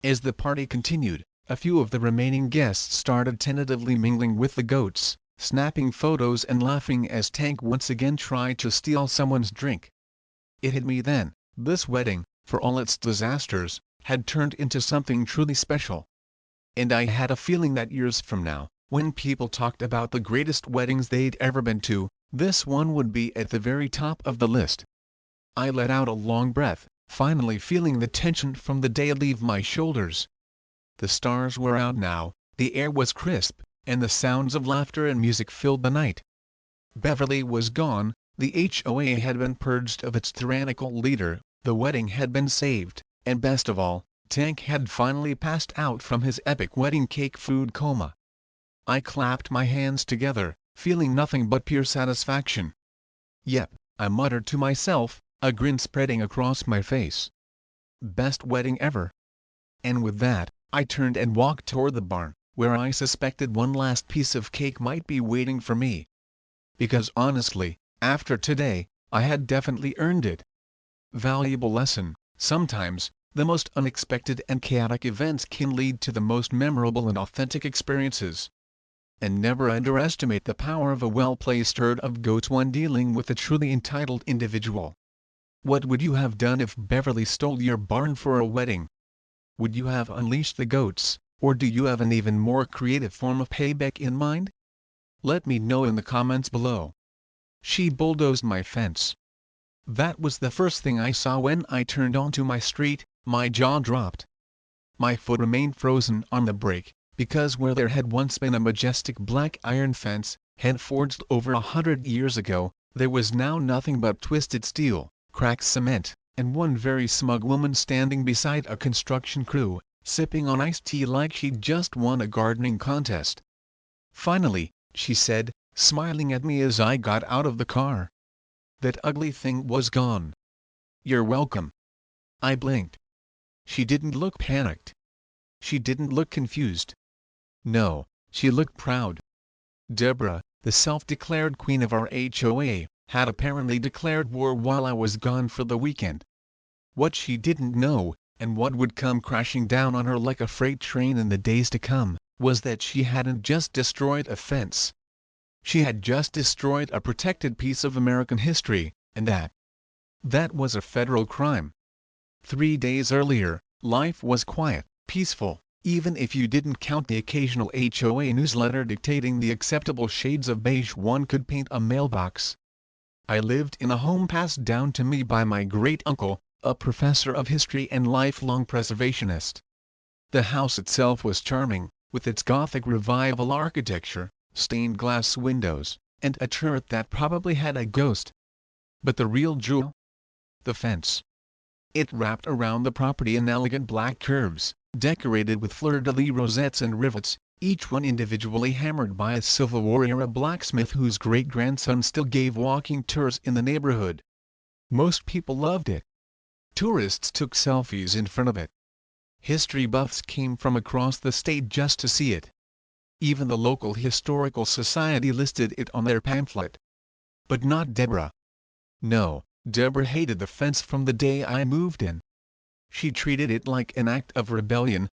As the party continued, a few of the remaining guests started tentatively mingling with the goats, snapping photos and laughing as Tank once again tried to steal someone's drink. It hit me then, this wedding, for all its disasters, had turned into something truly special. And I had a feeling that years from now, when people talked about the greatest weddings they'd ever been to, this one would be at the very top of the list. I let out a long breath, finally feeling the tension from the day leave my shoulders. The stars were out now, the air was crisp, and the sounds of laughter and music filled the night. Beverly was gone, the HOA had been purged of its tyrannical leader, the wedding had been saved, and best of all, Tank had finally passed out from his epic wedding cake food coma. I clapped my hands together, feeling nothing but pure satisfaction. "Yep," I muttered to myself, a grin spreading across my face. "Best wedding ever." And with that, I turned and walked toward the barn, where I suspected one last piece of cake might be waiting for me. Because honestly, after today, I had definitely earned it. Valuable lesson: sometimes, the most unexpected and chaotic events can lead to the most memorable and authentic experiences. And never underestimate the power of a well-placed herd of goats when dealing with a truly entitled individual. What would you have done if Beverly stole your barn for a wedding? Would you have unleashed the goats, or do you have an even more creative form of payback in mind? Let me know in the comments below. She bulldozed my fence. That was the first thing I saw when I turned onto my street. My jaw dropped. My foot remained frozen on the brake, because where there had once been a majestic black iron fence, hand forged over 100 years ago, there was now nothing but twisted steel, cracked cement, and one very smug woman standing beside a construction crew, sipping on iced tea like she'd just won a gardening contest. "Finally," she said, smiling at me as I got out of the car. That ugly thing was gone. "You're welcome." I blinked. She didn't look panicked. She didn't look confused. No, she looked proud. Deborah, the self-declared queen of our HOA, had apparently declared war while I was gone for the weekend. What she didn't know, and what would come crashing down on her like a freight train in the days to come, was that she hadn't just destroyed a fence. She had just destroyed a protected piece of American history, and that was a federal crime. 3 days earlier, life was quiet, peaceful, even if you didn't count the occasional HOA newsletter dictating the acceptable shades of beige one could paint a mailbox. I lived in a home passed down to me by my great-uncle, a professor of history and lifelong preservationist. The house itself was charming, with its Gothic Revival architecture, stained glass windows, and a turret that probably had a ghost. But the real jewel? The fence. It wrapped around the property in elegant black curves, decorated with fleur-de-lis rosettes and rivets, each one individually hammered by a Civil War-era blacksmith whose great-grandson still gave walking tours in the neighborhood. Most people loved it. Tourists took selfies in front of it. History buffs came from across the state just to see it. Even the local historical society listed it on their pamphlet. But not Deborah. No, Deborah hated the fence from the day I moved in. She treated it like an act of rebellion.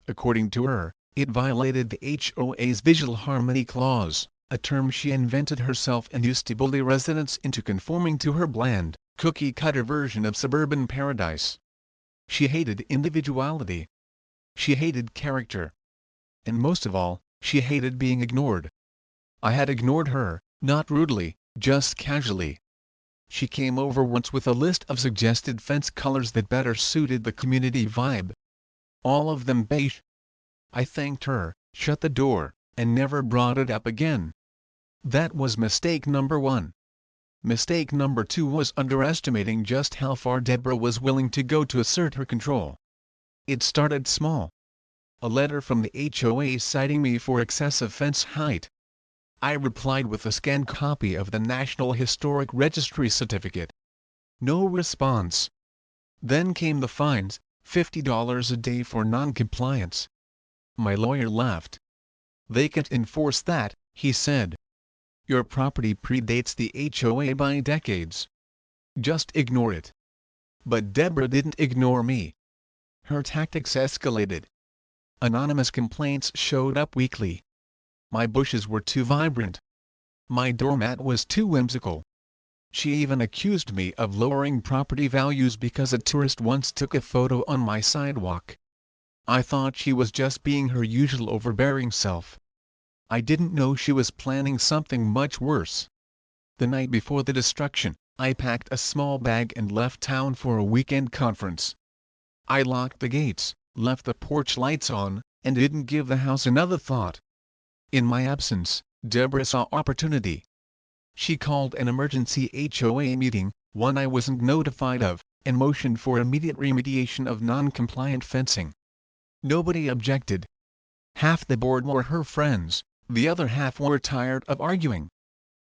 According to her, it violated the HOA's Visual Harmony Clause, a term she invented herself and used to bully residents into conforming to her bland, cookie-cutter version of suburban paradise. She hated individuality. She hated character. And most of all, she hated being ignored. I had ignored her, not rudely, just casually. She came over once with a list of suggested fence colors that better suited the community vibe. All of them beige. I thanked her, shut the door, and never brought it up again. That was mistake number 1. Mistake number 2 was underestimating just how far Deborah was willing to go to assert her control. It started small. A letter from the HOA citing me for excessive fence height. I replied with a scanned copy of the National Historic Registry certificate. No response. Then came the fines, $50 a day for non-compliance. My lawyer laughed. "They can't enforce that," he said. "Your property predates the HOA by decades. Just ignore it." But Deborah didn't ignore me. Her tactics escalated. Anonymous complaints showed up weekly. My bushes were too vibrant. My doormat was too whimsical. She even accused me of lowering property values because a tourist once took a photo on my sidewalk. I thought she was just being her usual overbearing self. I didn't know she was planning something much worse. The night before the destruction, I packed a small bag and left town for a weekend conference. I locked the gates, left the porch lights on, and didn't give the house another thought. In my absence, Deborah saw opportunity. She called an emergency HOA meeting, one I wasn't notified of, and motioned for immediate remediation of non-compliant fencing. Nobody objected. Half the board were her friends, the other half were tired of arguing.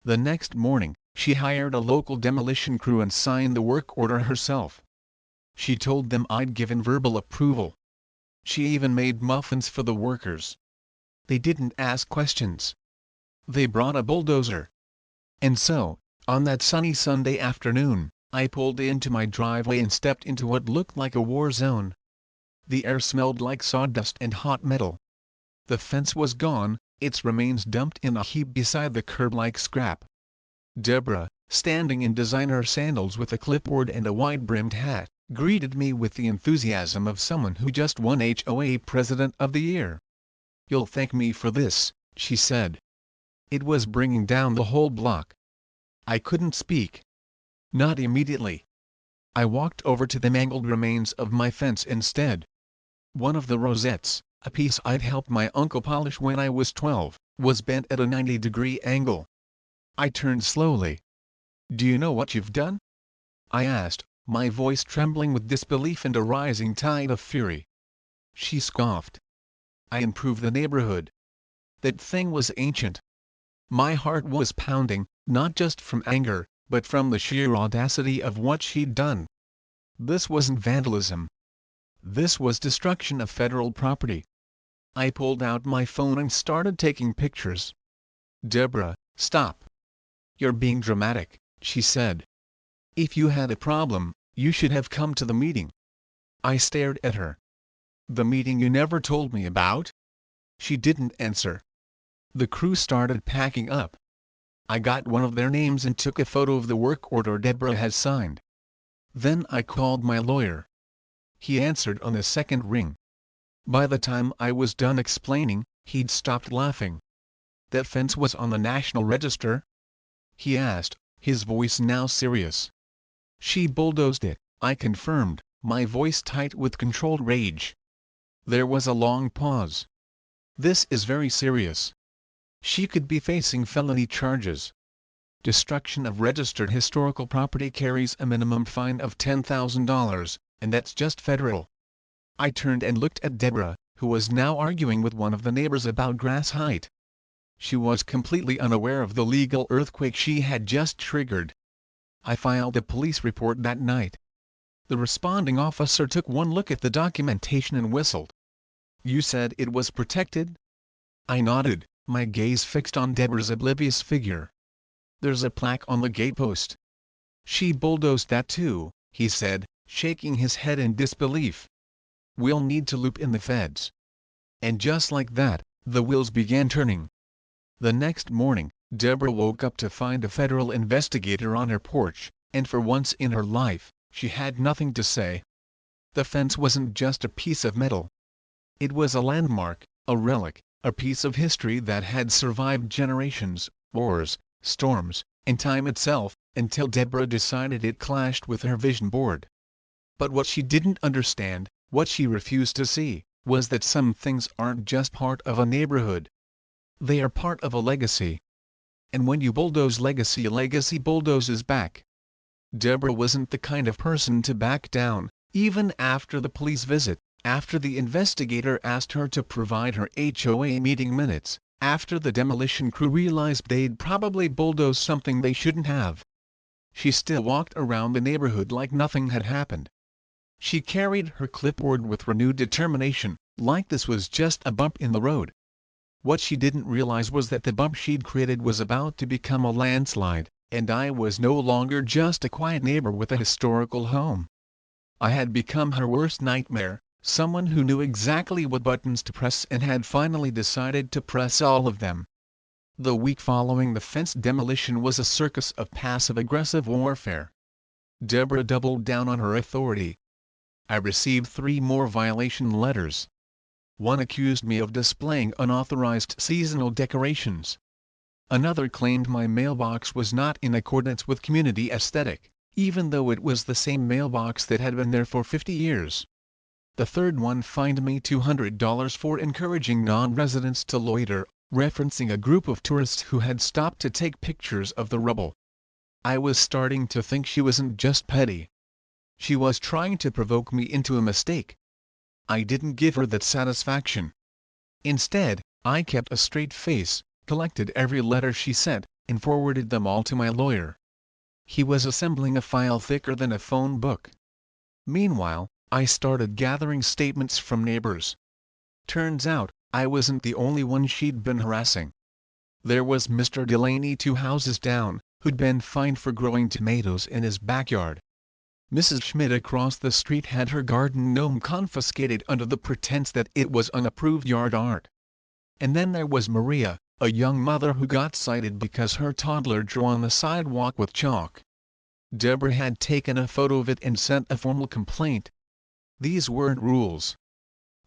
The next morning, she hired a local demolition crew and signed the work order herself. She told them I'd given verbal approval. She even made muffins for the workers. They didn't ask questions. They brought a bulldozer. And so, on that sunny Sunday afternoon, I pulled into my driveway and stepped into what looked like a war zone. The air smelled like sawdust and hot metal. The fence was gone, its remains dumped in a heap beside the curb like scrap. Deborah, standing in designer sandals with a clipboard and a wide-brimmed hat, greeted me with the enthusiasm of someone who just won HOA President of the Year. "You'll thank me for this," she said. It was bringing down the whole block. I couldn't speak. Not immediately. I walked over to the mangled remains of my fence instead. One of the rosettes, a piece I'd helped my uncle polish when I was 12, was bent at a 90-degree angle. I turned slowly. "Do you know what you've done?" I asked, my voice trembling with disbelief and a rising tide of fury. She scoffed. "I improved the neighborhood. That thing was ancient. My heart was pounding, not just from anger, but from the sheer audacity of what she'd done. This wasn't vandalism. This was destruction of federal property. I pulled out my phone and started taking pictures. "Deborah, stop. You're being dramatic," she said. "If you had a problem, you should have come to the meeting." I stared at her. "The meeting you never told me about?" She didn't answer. The crew started packing up. I got one of their names and took a photo of the work order Deborah had signed. Then I called my lawyer. He answered on the second ring. By the time I was done explaining, he'd stopped laughing. "That fence was on the National Register?" he asked, his voice now serious. "She bulldozed it," I confirmed, my voice tight with controlled rage. There was a long pause. "This is very serious. She could be facing felony charges. Destruction of registered historical property carries a minimum fine of $10,000, and that's just federal." I turned and looked at Deborah, who was now arguing with one of the neighbors about grass height. She was completely unaware of the legal earthquake she had just triggered. I filed a police report that night. The responding officer took one look at the documentation and whistled. "You said it was protected?" I nodded, my gaze fixed on Deborah's oblivious figure. "There's a plaque on the gatepost." "She bulldozed that too," he said, shaking his head in disbelief. "We'll need to loop in the feds." And just like that, the wheels began turning. The next morning, Deborah woke up to find a federal investigator on her porch, and for once in her life, she had nothing to say. The fence wasn't just a piece of metal. It was a landmark, a relic, a piece of history that had survived generations, wars, storms, and time itself, until Deborah decided it clashed with her vision board. But what she didn't understand, what she refused to see, was that some things aren't just part of a neighborhood. They are part of a legacy. And when you bulldoze legacy, a legacy bulldozes back. Deborah wasn't the kind of person to back down, even after the police visit, after the investigator asked her to provide her HOA meeting minutes, after the demolition crew realized they'd probably bulldozed something they shouldn't have. She still walked around the neighborhood like nothing had happened. She carried her clipboard with renewed determination, like this was just a bump in the road. What she didn't realize was that the bump she'd created was about to become a landslide, and I was no longer just a quiet neighbor with a historical home. I had become her worst nightmare, someone who knew exactly what buttons to press and had finally decided to press all of them. The week following the fence demolition was a circus of passive-aggressive warfare. Deborah doubled down on her authority. I received 3 more violation letters. One accused me of displaying unauthorized seasonal decorations. Another claimed my mailbox was not in accordance with community aesthetic, even though it was the same mailbox that had been there for 50 years. The third one fined me $200 for encouraging non-residents to loiter, referencing a group of tourists who had stopped to take pictures of the rubble. I was starting to think she wasn't just petty. She was trying to provoke me into a mistake. I didn't give her that satisfaction. Instead, I kept a straight face, collected every letter she sent, and forwarded them all to my lawyer. He was assembling a file thicker than a phone book. Meanwhile, I started gathering statements from neighbors. Turns out, I wasn't the only one she'd been harassing. There was Mr. Delaney 2 houses down, who'd been fined for growing tomatoes in his backyard. Mrs. Schmidt across the street had her garden gnome confiscated under the pretense that it was unapproved yard art. And then there was Maria, a young mother who got cited because her toddler drew on the sidewalk with chalk. Deborah had taken a photo of it and sent a formal complaint. These weren't rules.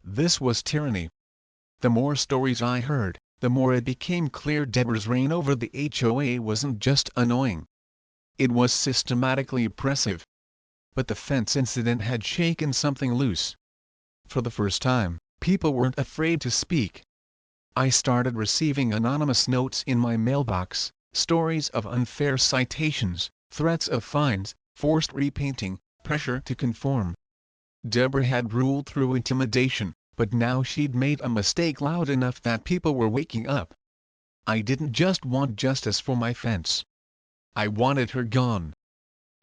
This was tyranny. The more stories I heard, the more it became clear Deborah's reign over the HOA wasn't just annoying. It was systematically oppressive. But the fence incident had shaken something loose. For the first time, people weren't afraid to speak. I started receiving anonymous notes in my mailbox, stories of unfair citations, threats of fines, forced repainting, pressure to conform. Deborah had ruled through intimidation, but now she'd made a mistake loud enough that people were waking up. I didn't just want justice for my fence. I wanted her gone.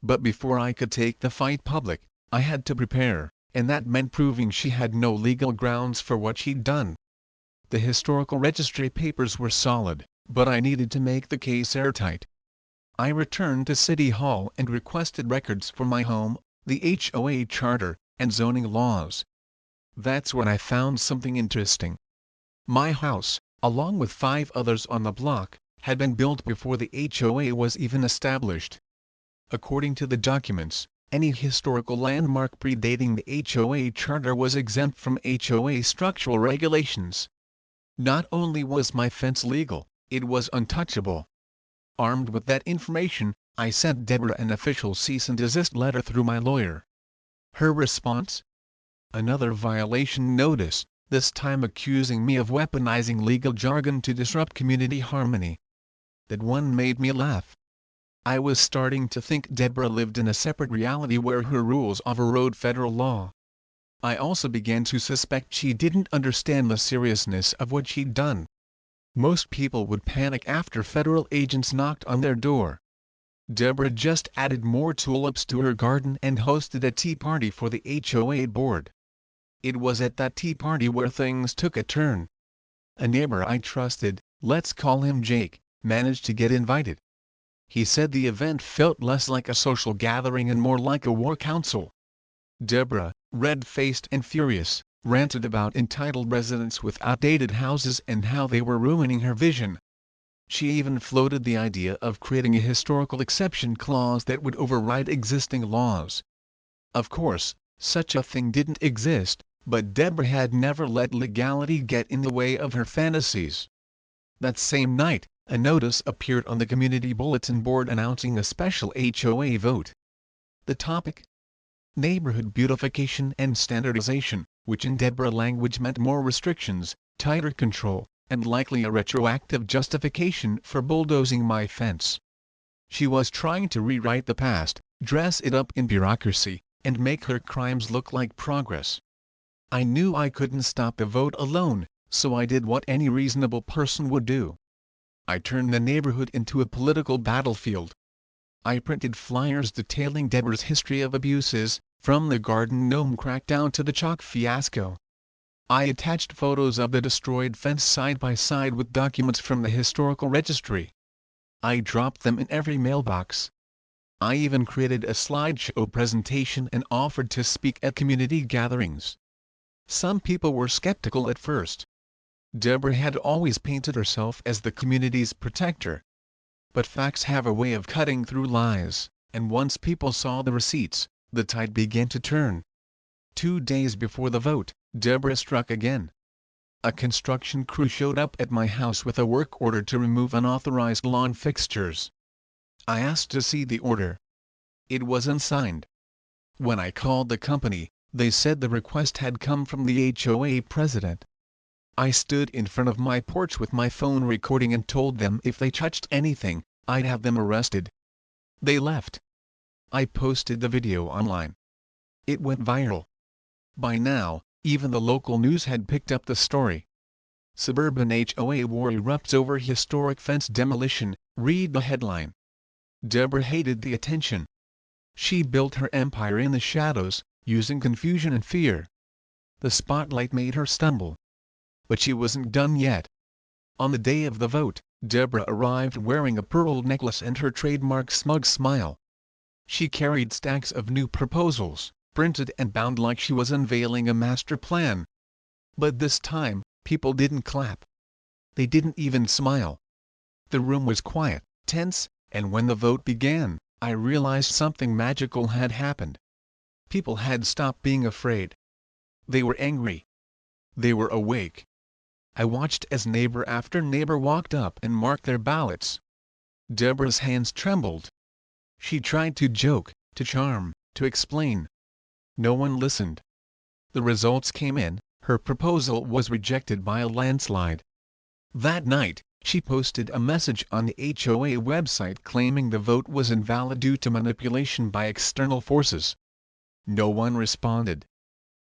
But before I could take the fight public, I had to prepare, and that meant proving she had no legal grounds for what she'd done. The historical registry papers were solid, but I needed to make the case airtight. I returned to City Hall and requested records for my home, the HOA charter, and zoning laws. That's when I found something interesting. My house, along with 5 others on the block, had been built before the HOA was even established. According to the documents, any historical landmark predating the HOA charter was exempt from HOA structural regulations. Not only was my fence legal, it was untouchable. Armed with that information, I sent Deborah an official cease and desist letter through my lawyer. Her response? Another violation notice, this time accusing me of weaponizing legal jargon to disrupt community harmony. That one made me laugh. I was starting to think Deborah lived in a separate reality where her rules overrode federal law. I also began to suspect she didn't understand the seriousness of what she'd done. Most people would panic after federal agents knocked on their door. Deborah just added more tulips to her garden and hosted a tea party for the HOA board. It was at that tea party where things took a turn. A neighbor I trusted, let's call him Jake, managed to get invited. He said the event felt less like a social gathering and more like a war council. Deborah, red-faced and furious, ranted about entitled residents with outdated houses and how they were ruining her vision. She even floated the idea of creating a historical exception clause that would override existing laws. Of course, such a thing didn't exist, but Deborah had never let legality get in the way of her fantasies. That same night, a notice appeared on the community bulletin board announcing a special HOA vote. The topic? Neighborhood beautification and standardization, which in Deborah language meant more restrictions, tighter control, and likely a retroactive justification for bulldozing my fence. She was trying to rewrite the past, dress it up in bureaucracy, and make her crimes look like progress. I knew I couldn't stop the vote alone, so I did what any reasonable person would do. I turned the neighborhood into a political battlefield. I printed flyers detailing Deborah's history of abuses, from the garden gnome crackdown to the chalk fiasco. I attached photos of the destroyed fence side by side with documents from the historical registry. I dropped them in every mailbox. I even created a slideshow presentation and offered to speak at community gatherings. Some people were skeptical at first. Deborah had always painted herself as the community's protector. But facts have a way of cutting through lies, and once people saw the receipts, the tide began to turn. 2 days before the vote, Deborah struck again. A construction crew showed up at my house with a work order to remove unauthorized lawn fixtures. I asked to see the order. It was unsigned. When I called the company, they said the request had come from the HOA president. I stood in front of my porch with my phone recording and told them if they touched anything, I'd have them arrested. They left. I posted the video online. It went viral. By now, even the local news had picked up the story. Suburban HOA war erupts over historic fence demolition, read the headline. Deborah hated the attention. She built her empire in the shadows, using confusion and fear. The spotlight made her stumble. But she wasn't done yet. On the day of the vote, Deborah arrived wearing a pearl necklace and her trademark smug smile. She carried stacks of new proposals, printed and bound like she was unveiling a master plan. But this time, people didn't clap. They didn't even smile. The room was quiet, tense, and when the vote began, I realized something magical had happened. People had stopped being afraid. They were angry. They were awake. I watched as neighbor after neighbor walked up and marked their ballots. Deborah's hands trembled. She tried to joke, to charm, to explain. No one listened. The results came in, her proposal was rejected by a landslide. That night, she posted a message on the HOA website claiming the vote was invalid due to manipulation by external forces. No one responded.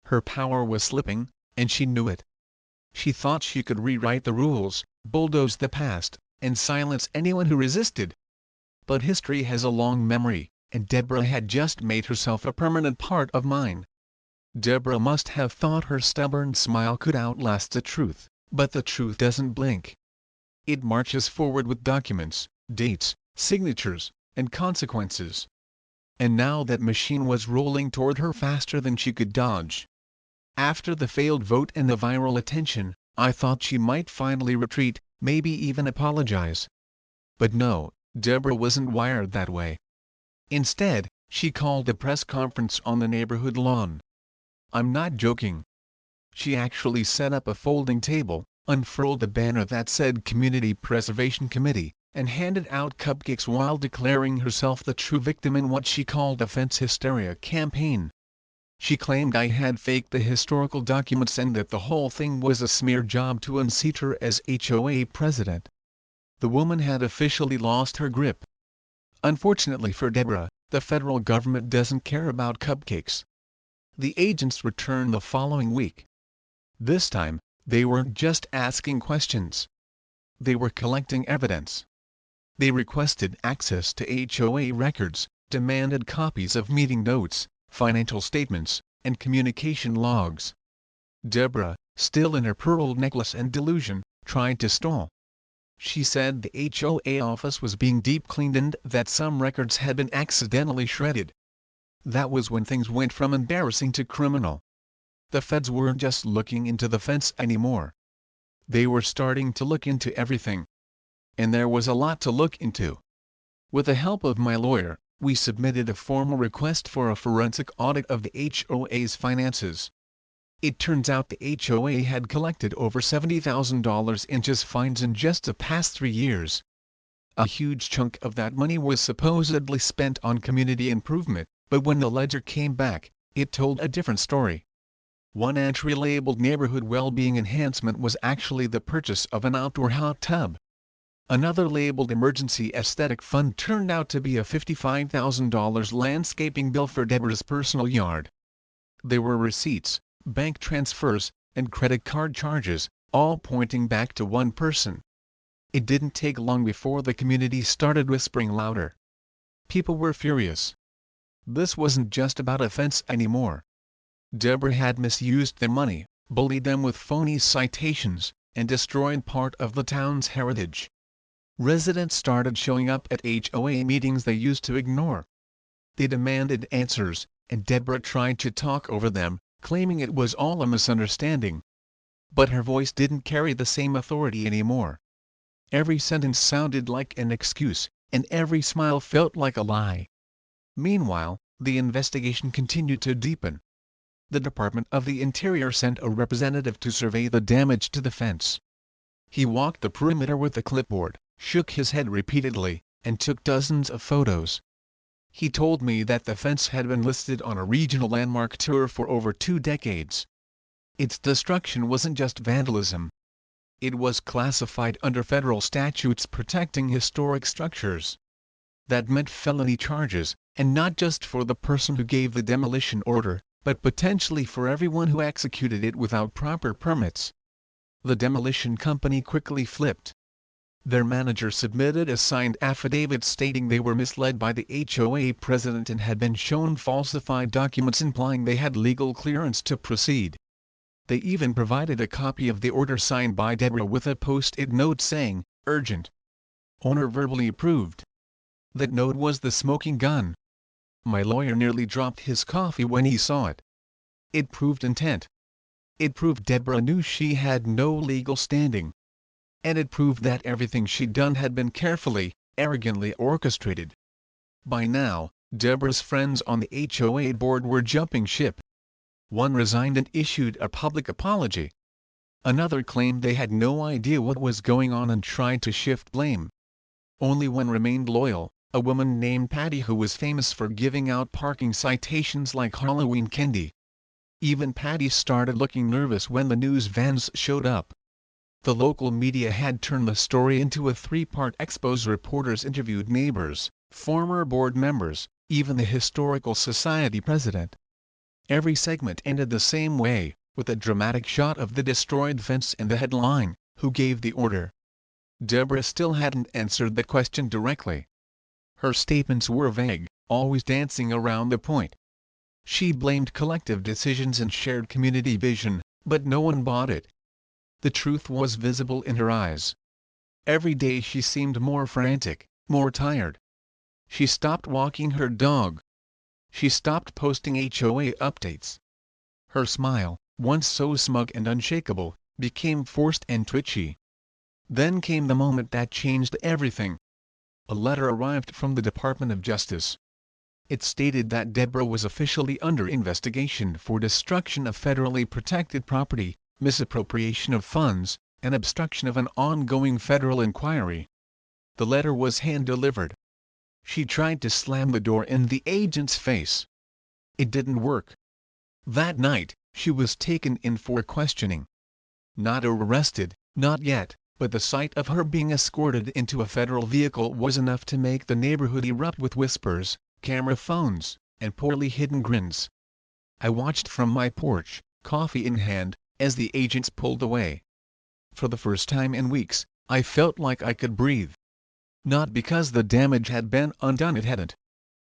Her power was slipping, and she knew it. She thought she could rewrite the rules, bulldoze the past, and silence anyone who resisted. But history has a long memory, and Deborah had just made herself a permanent part of mine. Deborah must have thought her stubborn smile could outlast the truth, but the truth doesn't blink. It marches forward with documents, dates, signatures, and consequences. And now that machine was rolling toward her faster than she could dodge. After the failed vote and the viral attention, I thought she might finally retreat, maybe even apologize. But no, Deborah wasn't wired that way. Instead, she called a press conference on the neighborhood lawn. I'm not joking. She actually set up a folding table, unfurled a banner that said Community Preservation Committee, and handed out cupcakes while declaring herself the true victim in what she called a fence hysteria campaign. She claimed I had faked the historical documents and that the whole thing was a smear job to unseat her as HOA president. The woman had officially lost her grip. Unfortunately for Deborah, the federal government doesn't care about cupcakes. The agents returned the following week. This time, they weren't just asking questions. They were collecting evidence. They requested access to HOA records, demanded copies of meeting notes, financial statements, and communication logs. Deborah, still in her pearl necklace and delusion, tried to stall. She said the HOA office was being deep cleaned and that some records had been accidentally shredded. That was when things went from embarrassing to criminal. The feds weren't just looking into the fence anymore. They were starting to look into everything. And there was a lot to look into. With the help of my lawyer, we submitted a formal request for a forensic audit of the HOA's finances. It turns out the HOA had collected over $70,000 in just fines in just the past 3 years. A huge chunk of that money was supposedly spent on community improvement, but when the ledger came back, it told a different story. One entry labeled neighborhood well-being enhancement was actually the purchase of an outdoor hot tub. Another labeled emergency aesthetic fund turned out to be a $55,000 landscaping bill for Deborah's personal yard. There were receipts, bank transfers, and credit card charges, all pointing back to one person. It didn't take long before the community started whispering louder. People were furious. This wasn't just about a fence anymore. Deborah had misused their money, bullied them with phony citations, and destroyed part of the town's heritage. Residents started showing up at HOA meetings they used to ignore. They demanded answers, and Deborah tried to talk over them, claiming it was all a misunderstanding. But her voice didn't carry the same authority anymore. Every sentence sounded like an excuse, and every smile felt like a lie. Meanwhile, the investigation continued to deepen. The Department of the Interior sent a representative to survey the damage to the fence. He walked the perimeter with a clipboard, shook his head repeatedly, and took dozens of photos. He told me that the fence had been listed on a regional landmark tour for over 2 decades. Its destruction wasn't just vandalism. It was classified under federal statutes protecting historic structures. That meant felony charges, and not just for the person who gave the demolition order, but potentially for everyone who executed it without proper permits. The demolition company quickly flipped. Their manager submitted a signed affidavit stating they were misled by the HOA president and had been shown falsified documents implying they had legal clearance to proceed. They even provided a copy of the order signed by Deborah with a post-it note saying, "Urgent. Owner verbally approved." That note was the smoking gun. My lawyer nearly dropped his coffee when he saw it. It proved intent. It proved Deborah knew she had no legal standing. And it proved that everything she'd done had been carefully, arrogantly orchestrated. By now, Deborah's friends on the HOA board were jumping ship. One resigned and issued a public apology. Another claimed they had no idea what was going on and tried to shift blame. Only one remained loyal, a woman named Patty who was famous for giving out parking citations like Halloween candy. Even Patty started looking nervous when the news vans showed up. The local media had turned the story into a 3-part expose. Reporters interviewed neighbors, former board members, even the Historical Society president. Every segment ended the same way, with a dramatic shot of the destroyed fence and the headline, "Who gave the order?" Deborah still hadn't answered the question directly. Her statements were vague, always dancing around the point. She blamed collective decisions and shared community vision, but no one bought it. The truth was visible in her eyes. Every day she seemed more frantic, more tired. She stopped walking her dog. She stopped posting HOA updates. Her smile, once so smug and unshakable, became forced and twitchy. Then came the moment that changed everything. A letter arrived from the Department of Justice. It stated that Deborah was officially under investigation for destruction of federally protected property, misappropriation of funds, and obstruction of an ongoing federal inquiry. The letter was hand-delivered. She tried to slam the door in the agent's face. It didn't work. That night, she was taken in for questioning. Not arrested, not yet, but the sight of her being escorted into a federal vehicle was enough to make the neighborhood erupt with whispers, camera phones, and poorly hidden grins. I watched from my porch, coffee in hand, as the agents pulled away. For the first time in weeks, I felt like I could breathe. Not because the damage had been undone, it hadn't.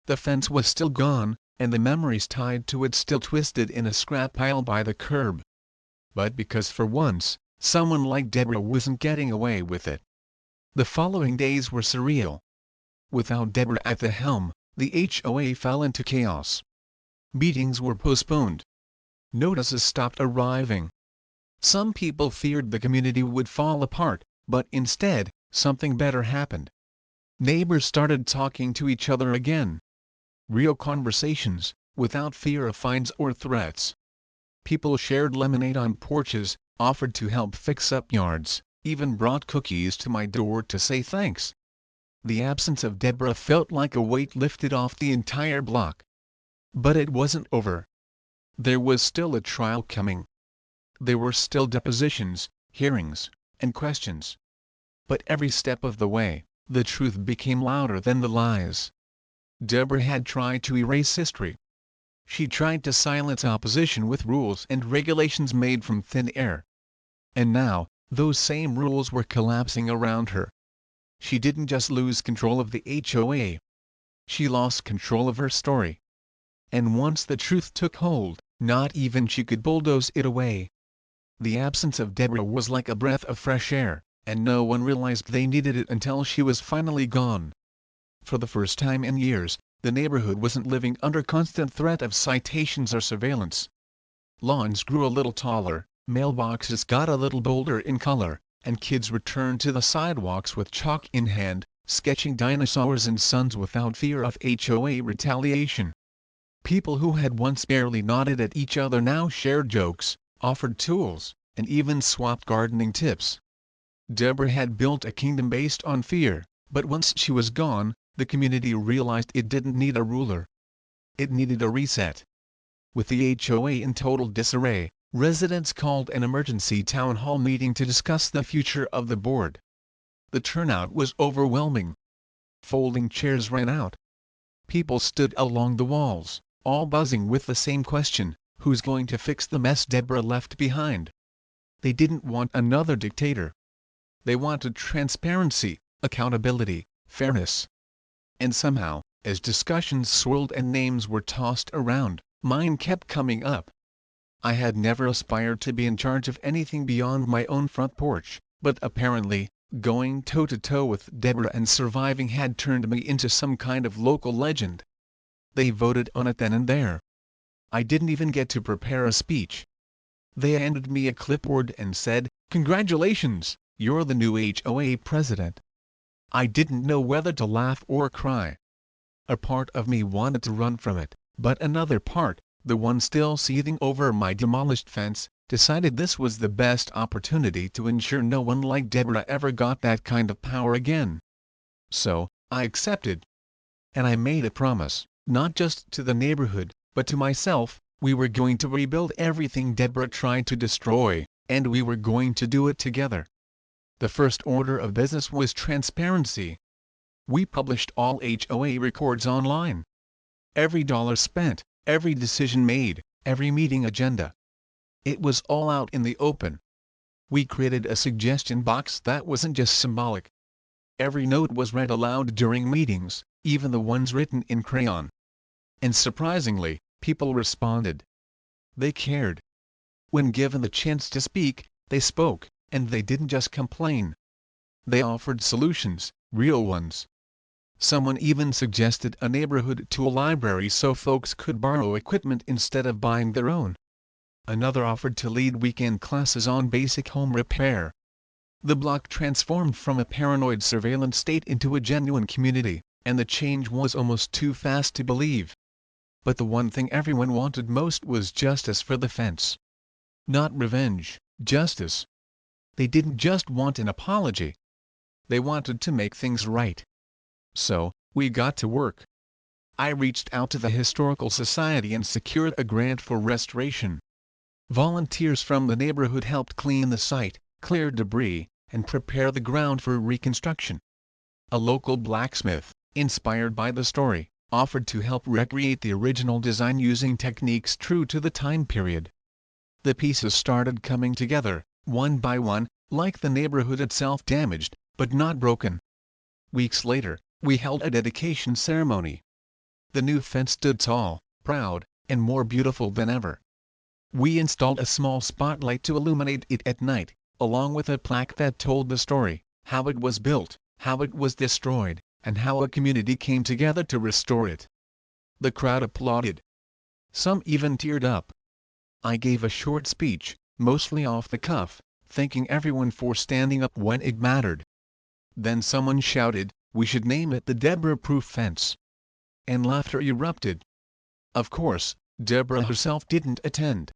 The fence was still gone, and the memories tied to it still twisted in a scrap pile by the curb. But because for once, someone like Deborah wasn't getting away with it. The following days were surreal. Without Deborah at the helm, the HOA fell into chaos. Meetings were postponed. Notices stopped arriving. Some people feared the community would fall apart, but instead, something better happened. Neighbors started talking to each other again. Real conversations, without fear of fines or threats. People shared lemonade on porches, offered to help fix up yards, even brought cookies to my door to say thanks. The absence of Deborah felt like a weight lifted off the entire block. But it wasn't over. There was still a trial coming. There were still depositions, hearings, and questions. But every step of the way, the truth became louder than the lies. Deborah had tried to erase history. She tried to silence opposition with rules and regulations made from thin air. And now, those same rules were collapsing around her. She didn't just lose control of the HOA. She lost control of her story. And once the truth took hold, not even she could bulldoze it away. The absence of Deborah was like a breath of fresh air, and no one realized they needed it until she was finally gone. For the first time in years, the neighborhood wasn't living under constant threat of citations or surveillance. Lawns grew a little taller, mailboxes got a little bolder in color, and kids returned to the sidewalks with chalk in hand, sketching dinosaurs and suns without fear of HOA retaliation. People who had once barely nodded at each other now shared jokes, offered tools, and even swapped gardening tips. Deborah had built a kingdom based on fear, but once she was gone, the community realized it didn't need a ruler. It needed a reset. With the HOA in total disarray, residents called an emergency town hall meeting to discuss the future of the board. The turnout was overwhelming. Folding chairs ran out. People stood along the walls, all buzzing with the same question: who's going to fix the mess Deborah left behind? They didn't want another dictator. They wanted transparency, accountability, fairness. And somehow, as discussions swirled and names were tossed around, mine kept coming up. I had never aspired to be in charge of anything beyond my own front porch, but apparently, going toe-to-toe with Deborah and surviving had turned me into some kind of local legend. They voted on it then and there. I didn't even get to prepare a speech. They handed me a clipboard and said, "Congratulations, you're the new HOA president." I didn't know whether to laugh or cry. A part of me wanted to run from it, but another part, the one still seething over my demolished fence, decided this was the best opportunity to ensure no one like Deborah ever got that kind of power again. So, I accepted. And I made a promise, not just to the neighborhood, but to myself: we were going to rebuild everything Deborah tried to destroy, and we were going to do it together. The first order of business was transparency. We published all HOA records online. Every dollar spent, every decision made, every meeting agenda. It was all out in the open. We created a suggestion box that wasn't just symbolic. Every note was read aloud during meetings, even the ones written in crayon. And surprisingly, people responded. They cared. When given the chance to speak, they spoke, and they didn't just complain. They offered solutions, real ones. Someone even suggested a neighborhood to a library so folks could borrow equipment instead of buying their own. Another offered to lead weekend classes on basic home repair. The block transformed from a paranoid surveillance state into a genuine community, and the change was almost too fast to believe. But the one thing everyone wanted most was justice for the fence. Not revenge, justice. They didn't just want an apology. They wanted to make things right. So, we got to work. I reached out to the Historical Society and secured a grant for restoration. Volunteers from the neighborhood helped clean the site, clear debris, and prepare the ground for reconstruction. A local blacksmith, inspired by the story, offered to help recreate the original design using techniques true to the time period. The pieces started coming together, one by one, like the neighborhood itself damaged, but not broken. Weeks later, we held a dedication ceremony. The new fence stood tall, proud, and more beautiful than ever. We installed a small spotlight to illuminate it at night, along with a plaque that told the story, how it was built, how it was destroyed, and how a community came together to restore it. The crowd applauded. Some even teared up. I gave a short speech, mostly off the cuff, thanking everyone for standing up when it mattered. Then someone shouted, "We should name it the Deborah-proof fence." And laughter erupted. Of course, Deborah herself didn't attend.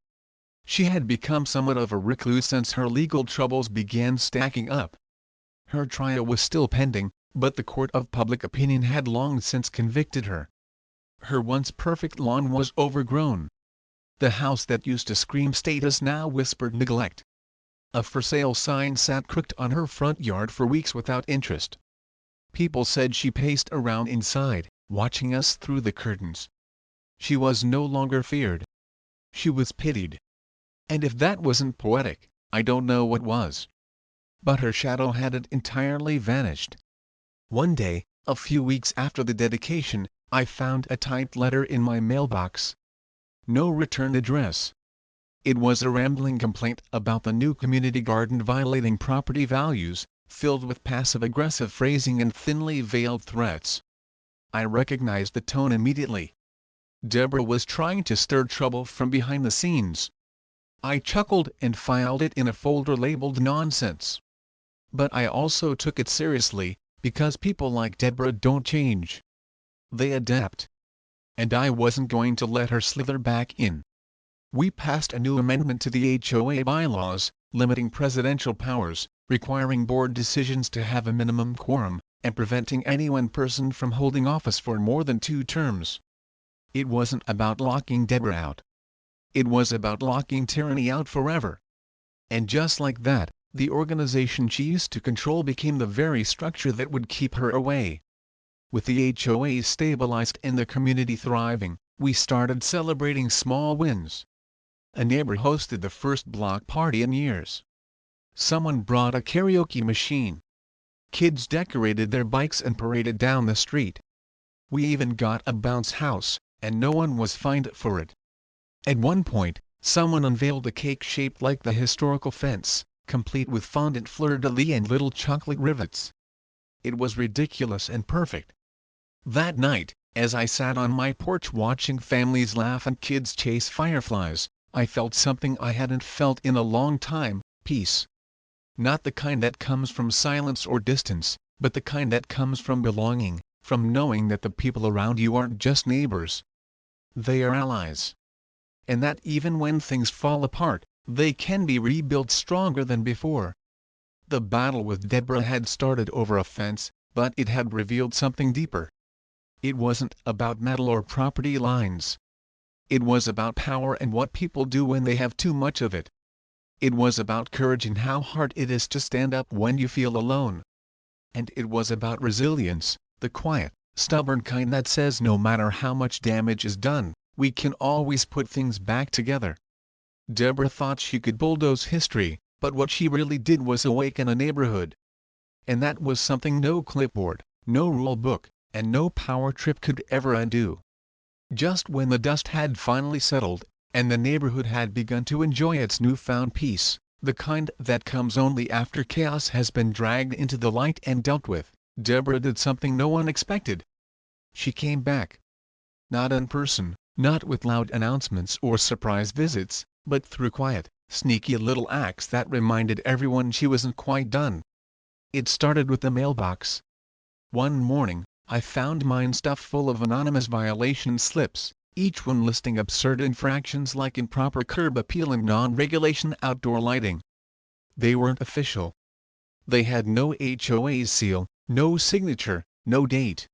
She had become somewhat of a recluse since her legal troubles began stacking up. Her trial was still pending, but the court of public opinion had long since convicted her. Her once perfect lawn was overgrown. The house that used to scream status now whispered neglect. A for sale sign sat crooked on her front yard for weeks without interest. People said she paced around inside, watching us through the curtains. She was no longer feared. She was pitied. And if that wasn't poetic, I don't know what was. But her shadow hadn't entirely vanished. One day, a few weeks after the dedication, I found a typed letter in my mailbox. No return address. It was a rambling complaint about the new community garden violating property values, filled with passive-aggressive phrasing and thinly veiled threats. I recognized the tone immediately. Deborah was trying to stir trouble from behind the scenes. I chuckled and filed it in a folder labeled nonsense. But I also took it seriously, because people like Deborah don't change. They adapt. And I wasn't going to let her slither back in. We passed a new amendment to the HOA bylaws, limiting presidential powers, requiring board decisions to have a minimum quorum, and preventing any one person from holding office for more than 2 terms. It wasn't about locking Deborah out. It was about locking tyranny out forever. And just like that, the organization she used to control became the very structure that would keep her away. With the HOA stabilized and the community thriving, we started celebrating small wins. A neighbor hosted the first block party in years. Someone brought a karaoke machine. Kids decorated their bikes and paraded down the street. We even got a bounce house, and no one was fined for it. At one point, someone unveiled a cake shaped like the historical fence, complete with fondant fleur-de-lis and little chocolate rivets. It was ridiculous and perfect. That night, as I sat on my porch watching families laugh and kids chase fireflies, I felt something I hadn't felt in a long time: peace. Not the kind that comes from silence or distance, but the kind that comes from belonging, from knowing that the people around you aren't just neighbors. They are allies. And that even when things fall apart, they can be rebuilt stronger than before. The battle with Deborah had started over a fence, but it had revealed something deeper. It wasn't about metal or property lines. It was about power and what people do when they have too much of it. It was about courage and how hard it is to stand up when you feel alone. And it was about resilience, the quiet, stubborn kind that says no matter how much damage is done, we can always put things back together. Deborah thought she could bulldoze history, but what she really did was awaken a neighborhood. And that was something no clipboard, no rule book, and no power trip could ever undo. Just when the dust had finally settled, and the neighborhood had begun to enjoy its newfound peace, the kind that comes only after chaos has been dragged into the light and dealt with, Deborah did something no one expected. She came back. Not in person, not with loud announcements or surprise visits, but through quiet, sneaky little acts that reminded everyone she wasn't quite done. It started with the mailbox. One morning, I found mine stuffed full of anonymous violation slips, each one listing absurd infractions like improper curb appeal and non-regulation outdoor lighting. They weren't official. They had no HOA seal, no signature, no date.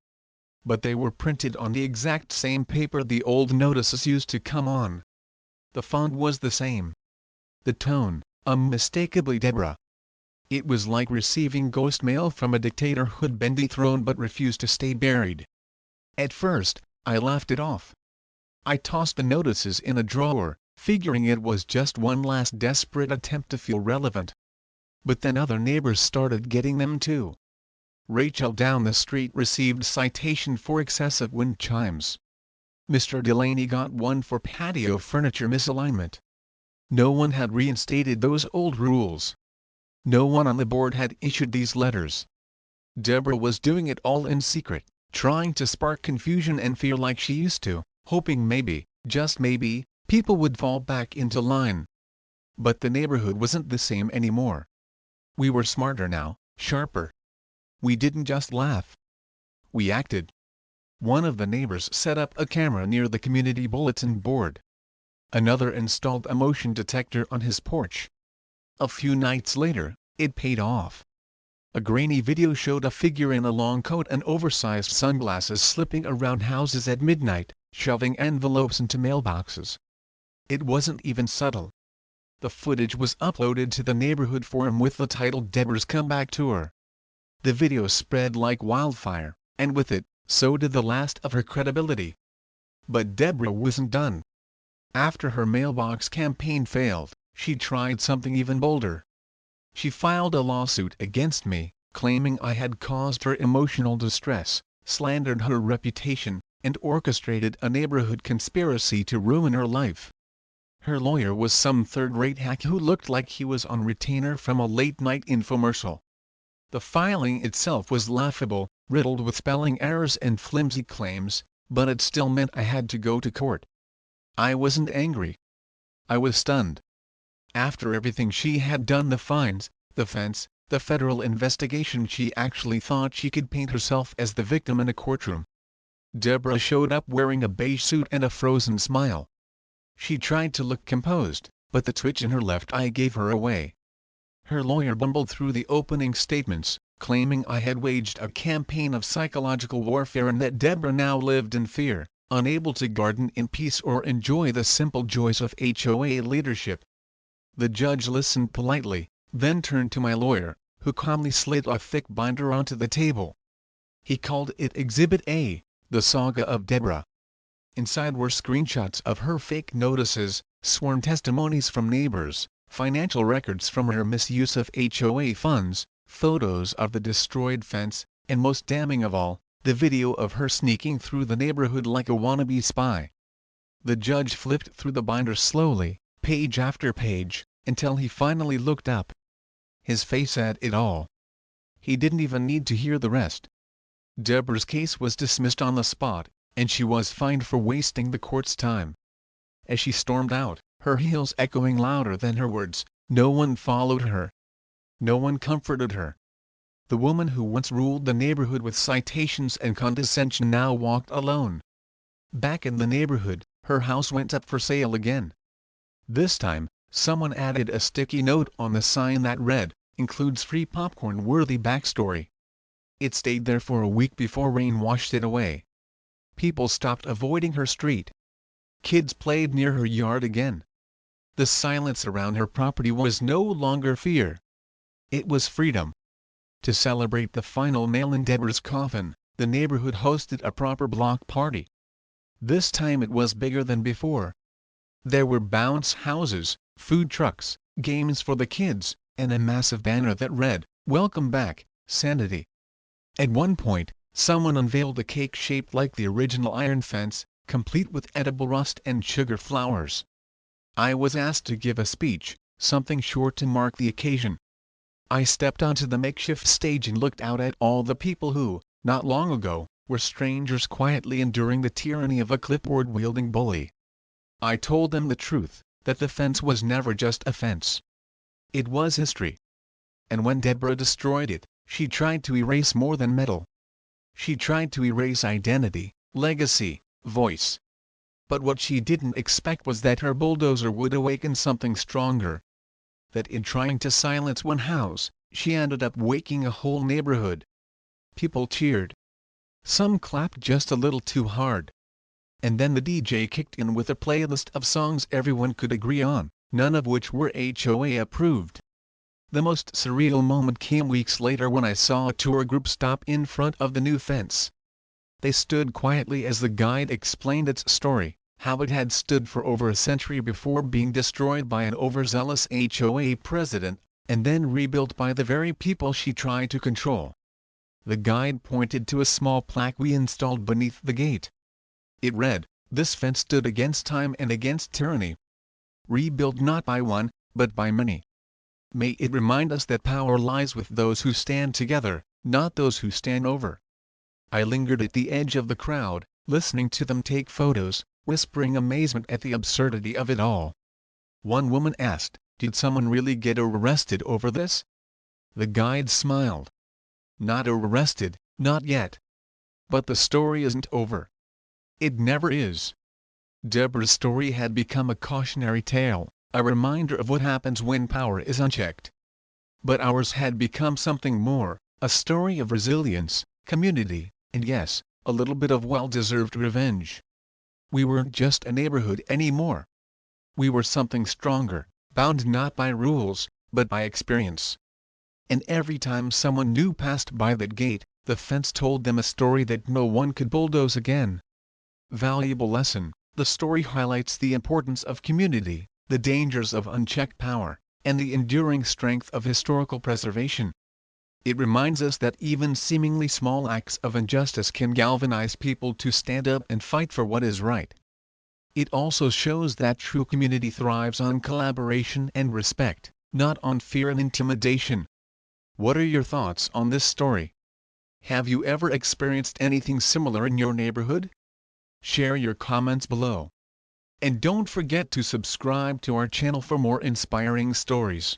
But they were printed on the exact same paper the old notices used to come on. The font was the same. The tone, unmistakably Deborah. It was like receiving ghost mail from a dictator who'd been dethroned but refused to stay buried. At first, I laughed it off. I tossed the notices in a drawer, figuring it was just one last desperate attempt to feel relevant. But then other neighbors started getting them too. Rachel down the street received citation for excessive wind chimes. Mr. Delaney got one for patio furniture misalignment. No one had reinstated those old rules. No one on the board had issued these letters. Deborah was doing it all in secret, trying to spark confusion and fear like she used to, hoping maybe, just maybe, people would fall back into line. But the neighborhood wasn't the same anymore. We were smarter now, sharper. We didn't just laugh. We acted. One of the neighbors set up a camera near the community bulletin board. Another installed a motion detector on his porch. A few nights later, it paid off. A grainy video showed a figure in a long coat and oversized sunglasses slipping around houses at midnight, shoving envelopes into mailboxes. It wasn't even subtle. The footage was uploaded to the neighborhood forum with the title Deborah's Comeback Tour. The video spread like wildfire, and with it, so did the last of her credibility. But Deborah wasn't done. After her mailbox campaign failed, she tried something even bolder. She filed a lawsuit against me, claiming I had caused her emotional distress, slandered her reputation, and orchestrated a neighborhood conspiracy to ruin her life. Her lawyer was some third-rate hack who looked like he was on retainer from a late-night infomercial. The filing itself was laughable, riddled with spelling errors and flimsy claims, but it still meant I had to go to court. I wasn't angry. I was stunned. After everything she had done, the fines, the fence, the federal investigation, she actually thought she could paint herself as the victim in a courtroom. Deborah showed up wearing a beige suit and a frozen smile. She tried to look composed, but the twitch in her left eye gave her away. Her lawyer bumbled through the opening statements, claiming I had waged a campaign of psychological warfare and that Deborah now lived in fear, unable to garden in peace or enjoy the simple joys of HOA leadership. The judge listened politely, then turned to my lawyer, who calmly slid a thick binder onto the table. He called it Exhibit A, the saga of Deborah. Inside were screenshots of her fake notices, sworn testimonies from neighbors, financial records from her misuse of HOA funds, photos of the destroyed fence, and most damning of all, the video of her sneaking through the neighborhood like a wannabe spy. The judge flipped through the binder slowly, page after page, until he finally looked up. His face said it all. He didn't even need to hear the rest. Deborah's case was dismissed on the spot, and she was fined for wasting the court's time. As she stormed out, her heels echoing louder than her words, no one followed her. No one comforted her. The woman who once ruled the neighborhood with citations and condescension now walked alone. Back in the neighborhood, her house went up for sale again. This time, someone added a sticky note on the sign that read, "Includes free popcorn." Worthy backstory. It stayed there for a week before rain washed it away. People stopped avoiding her street. Kids played near her yard again. The silence around her property was no longer fear. It was freedom. To celebrate the final nail in Deborah's coffin, the neighborhood hosted a proper block party. This time it was bigger than before. There were bounce houses, food trucks, games for the kids, and a massive banner that read, "Welcome back, Sanity." At one point, someone unveiled a cake shaped like the original iron fence, complete with edible rust and sugar flowers. I was asked to give a speech, something short to mark the occasion. I stepped onto the makeshift stage and looked out at all the people who, not long ago, were strangers quietly enduring the tyranny of a clipboard-wielding bully. I told them the truth, that the fence was never just a fence. It was history. And when Deborah destroyed it, she tried to erase more than metal. She tried to erase identity, legacy, voice. But what she didn't expect was that her bulldozer would awaken something stronger. That in trying to silence one house, she ended up waking a whole neighborhood. People cheered. Some clapped just a little too hard. And then the DJ kicked in with a playlist of songs everyone could agree on, none of which were HOA approved. The most surreal moment came weeks later when I saw a tour group stop in front of the new fence. They stood quietly as the guide explained its story, how it had stood for over a century before being destroyed by an overzealous HOA president, and then rebuilt by the very people she tried to control. The guide pointed to a small plaque we installed beneath the gate. It read, "This fence stood against time and against tyranny. Rebuilt not by one, but by many. May it remind us that power lies with those who stand together, not those who stand over." I lingered at the edge of the crowd, listening to them take photos, whispering amazement at the absurdity of it all. One woman asked, "Did someone really get arrested over this?" The guide smiled. "Not arrested, not yet. But the story isn't over. It never is." Deborah's story had become a cautionary tale, a reminder of what happens when power is unchecked. But ours had become something more, a story of resilience, community, and yes, a little bit of well-deserved revenge. We weren't just a neighborhood anymore. We were something stronger, bound not by rules, but by experience. And every time someone new passed by that gate, the fence told them a story that no one could bulldoze again. Valuable lesson: the story highlights the importance of community, the dangers of unchecked power, and the enduring strength of historical preservation. It reminds us that even seemingly small acts of injustice can galvanize people to stand up and fight for what is right. It also shows that true community thrives on collaboration and respect, not on fear and intimidation. What are your thoughts on this story? Have you ever experienced anything similar in your neighborhood? Share your comments below. And don't forget to subscribe to our channel for more inspiring stories.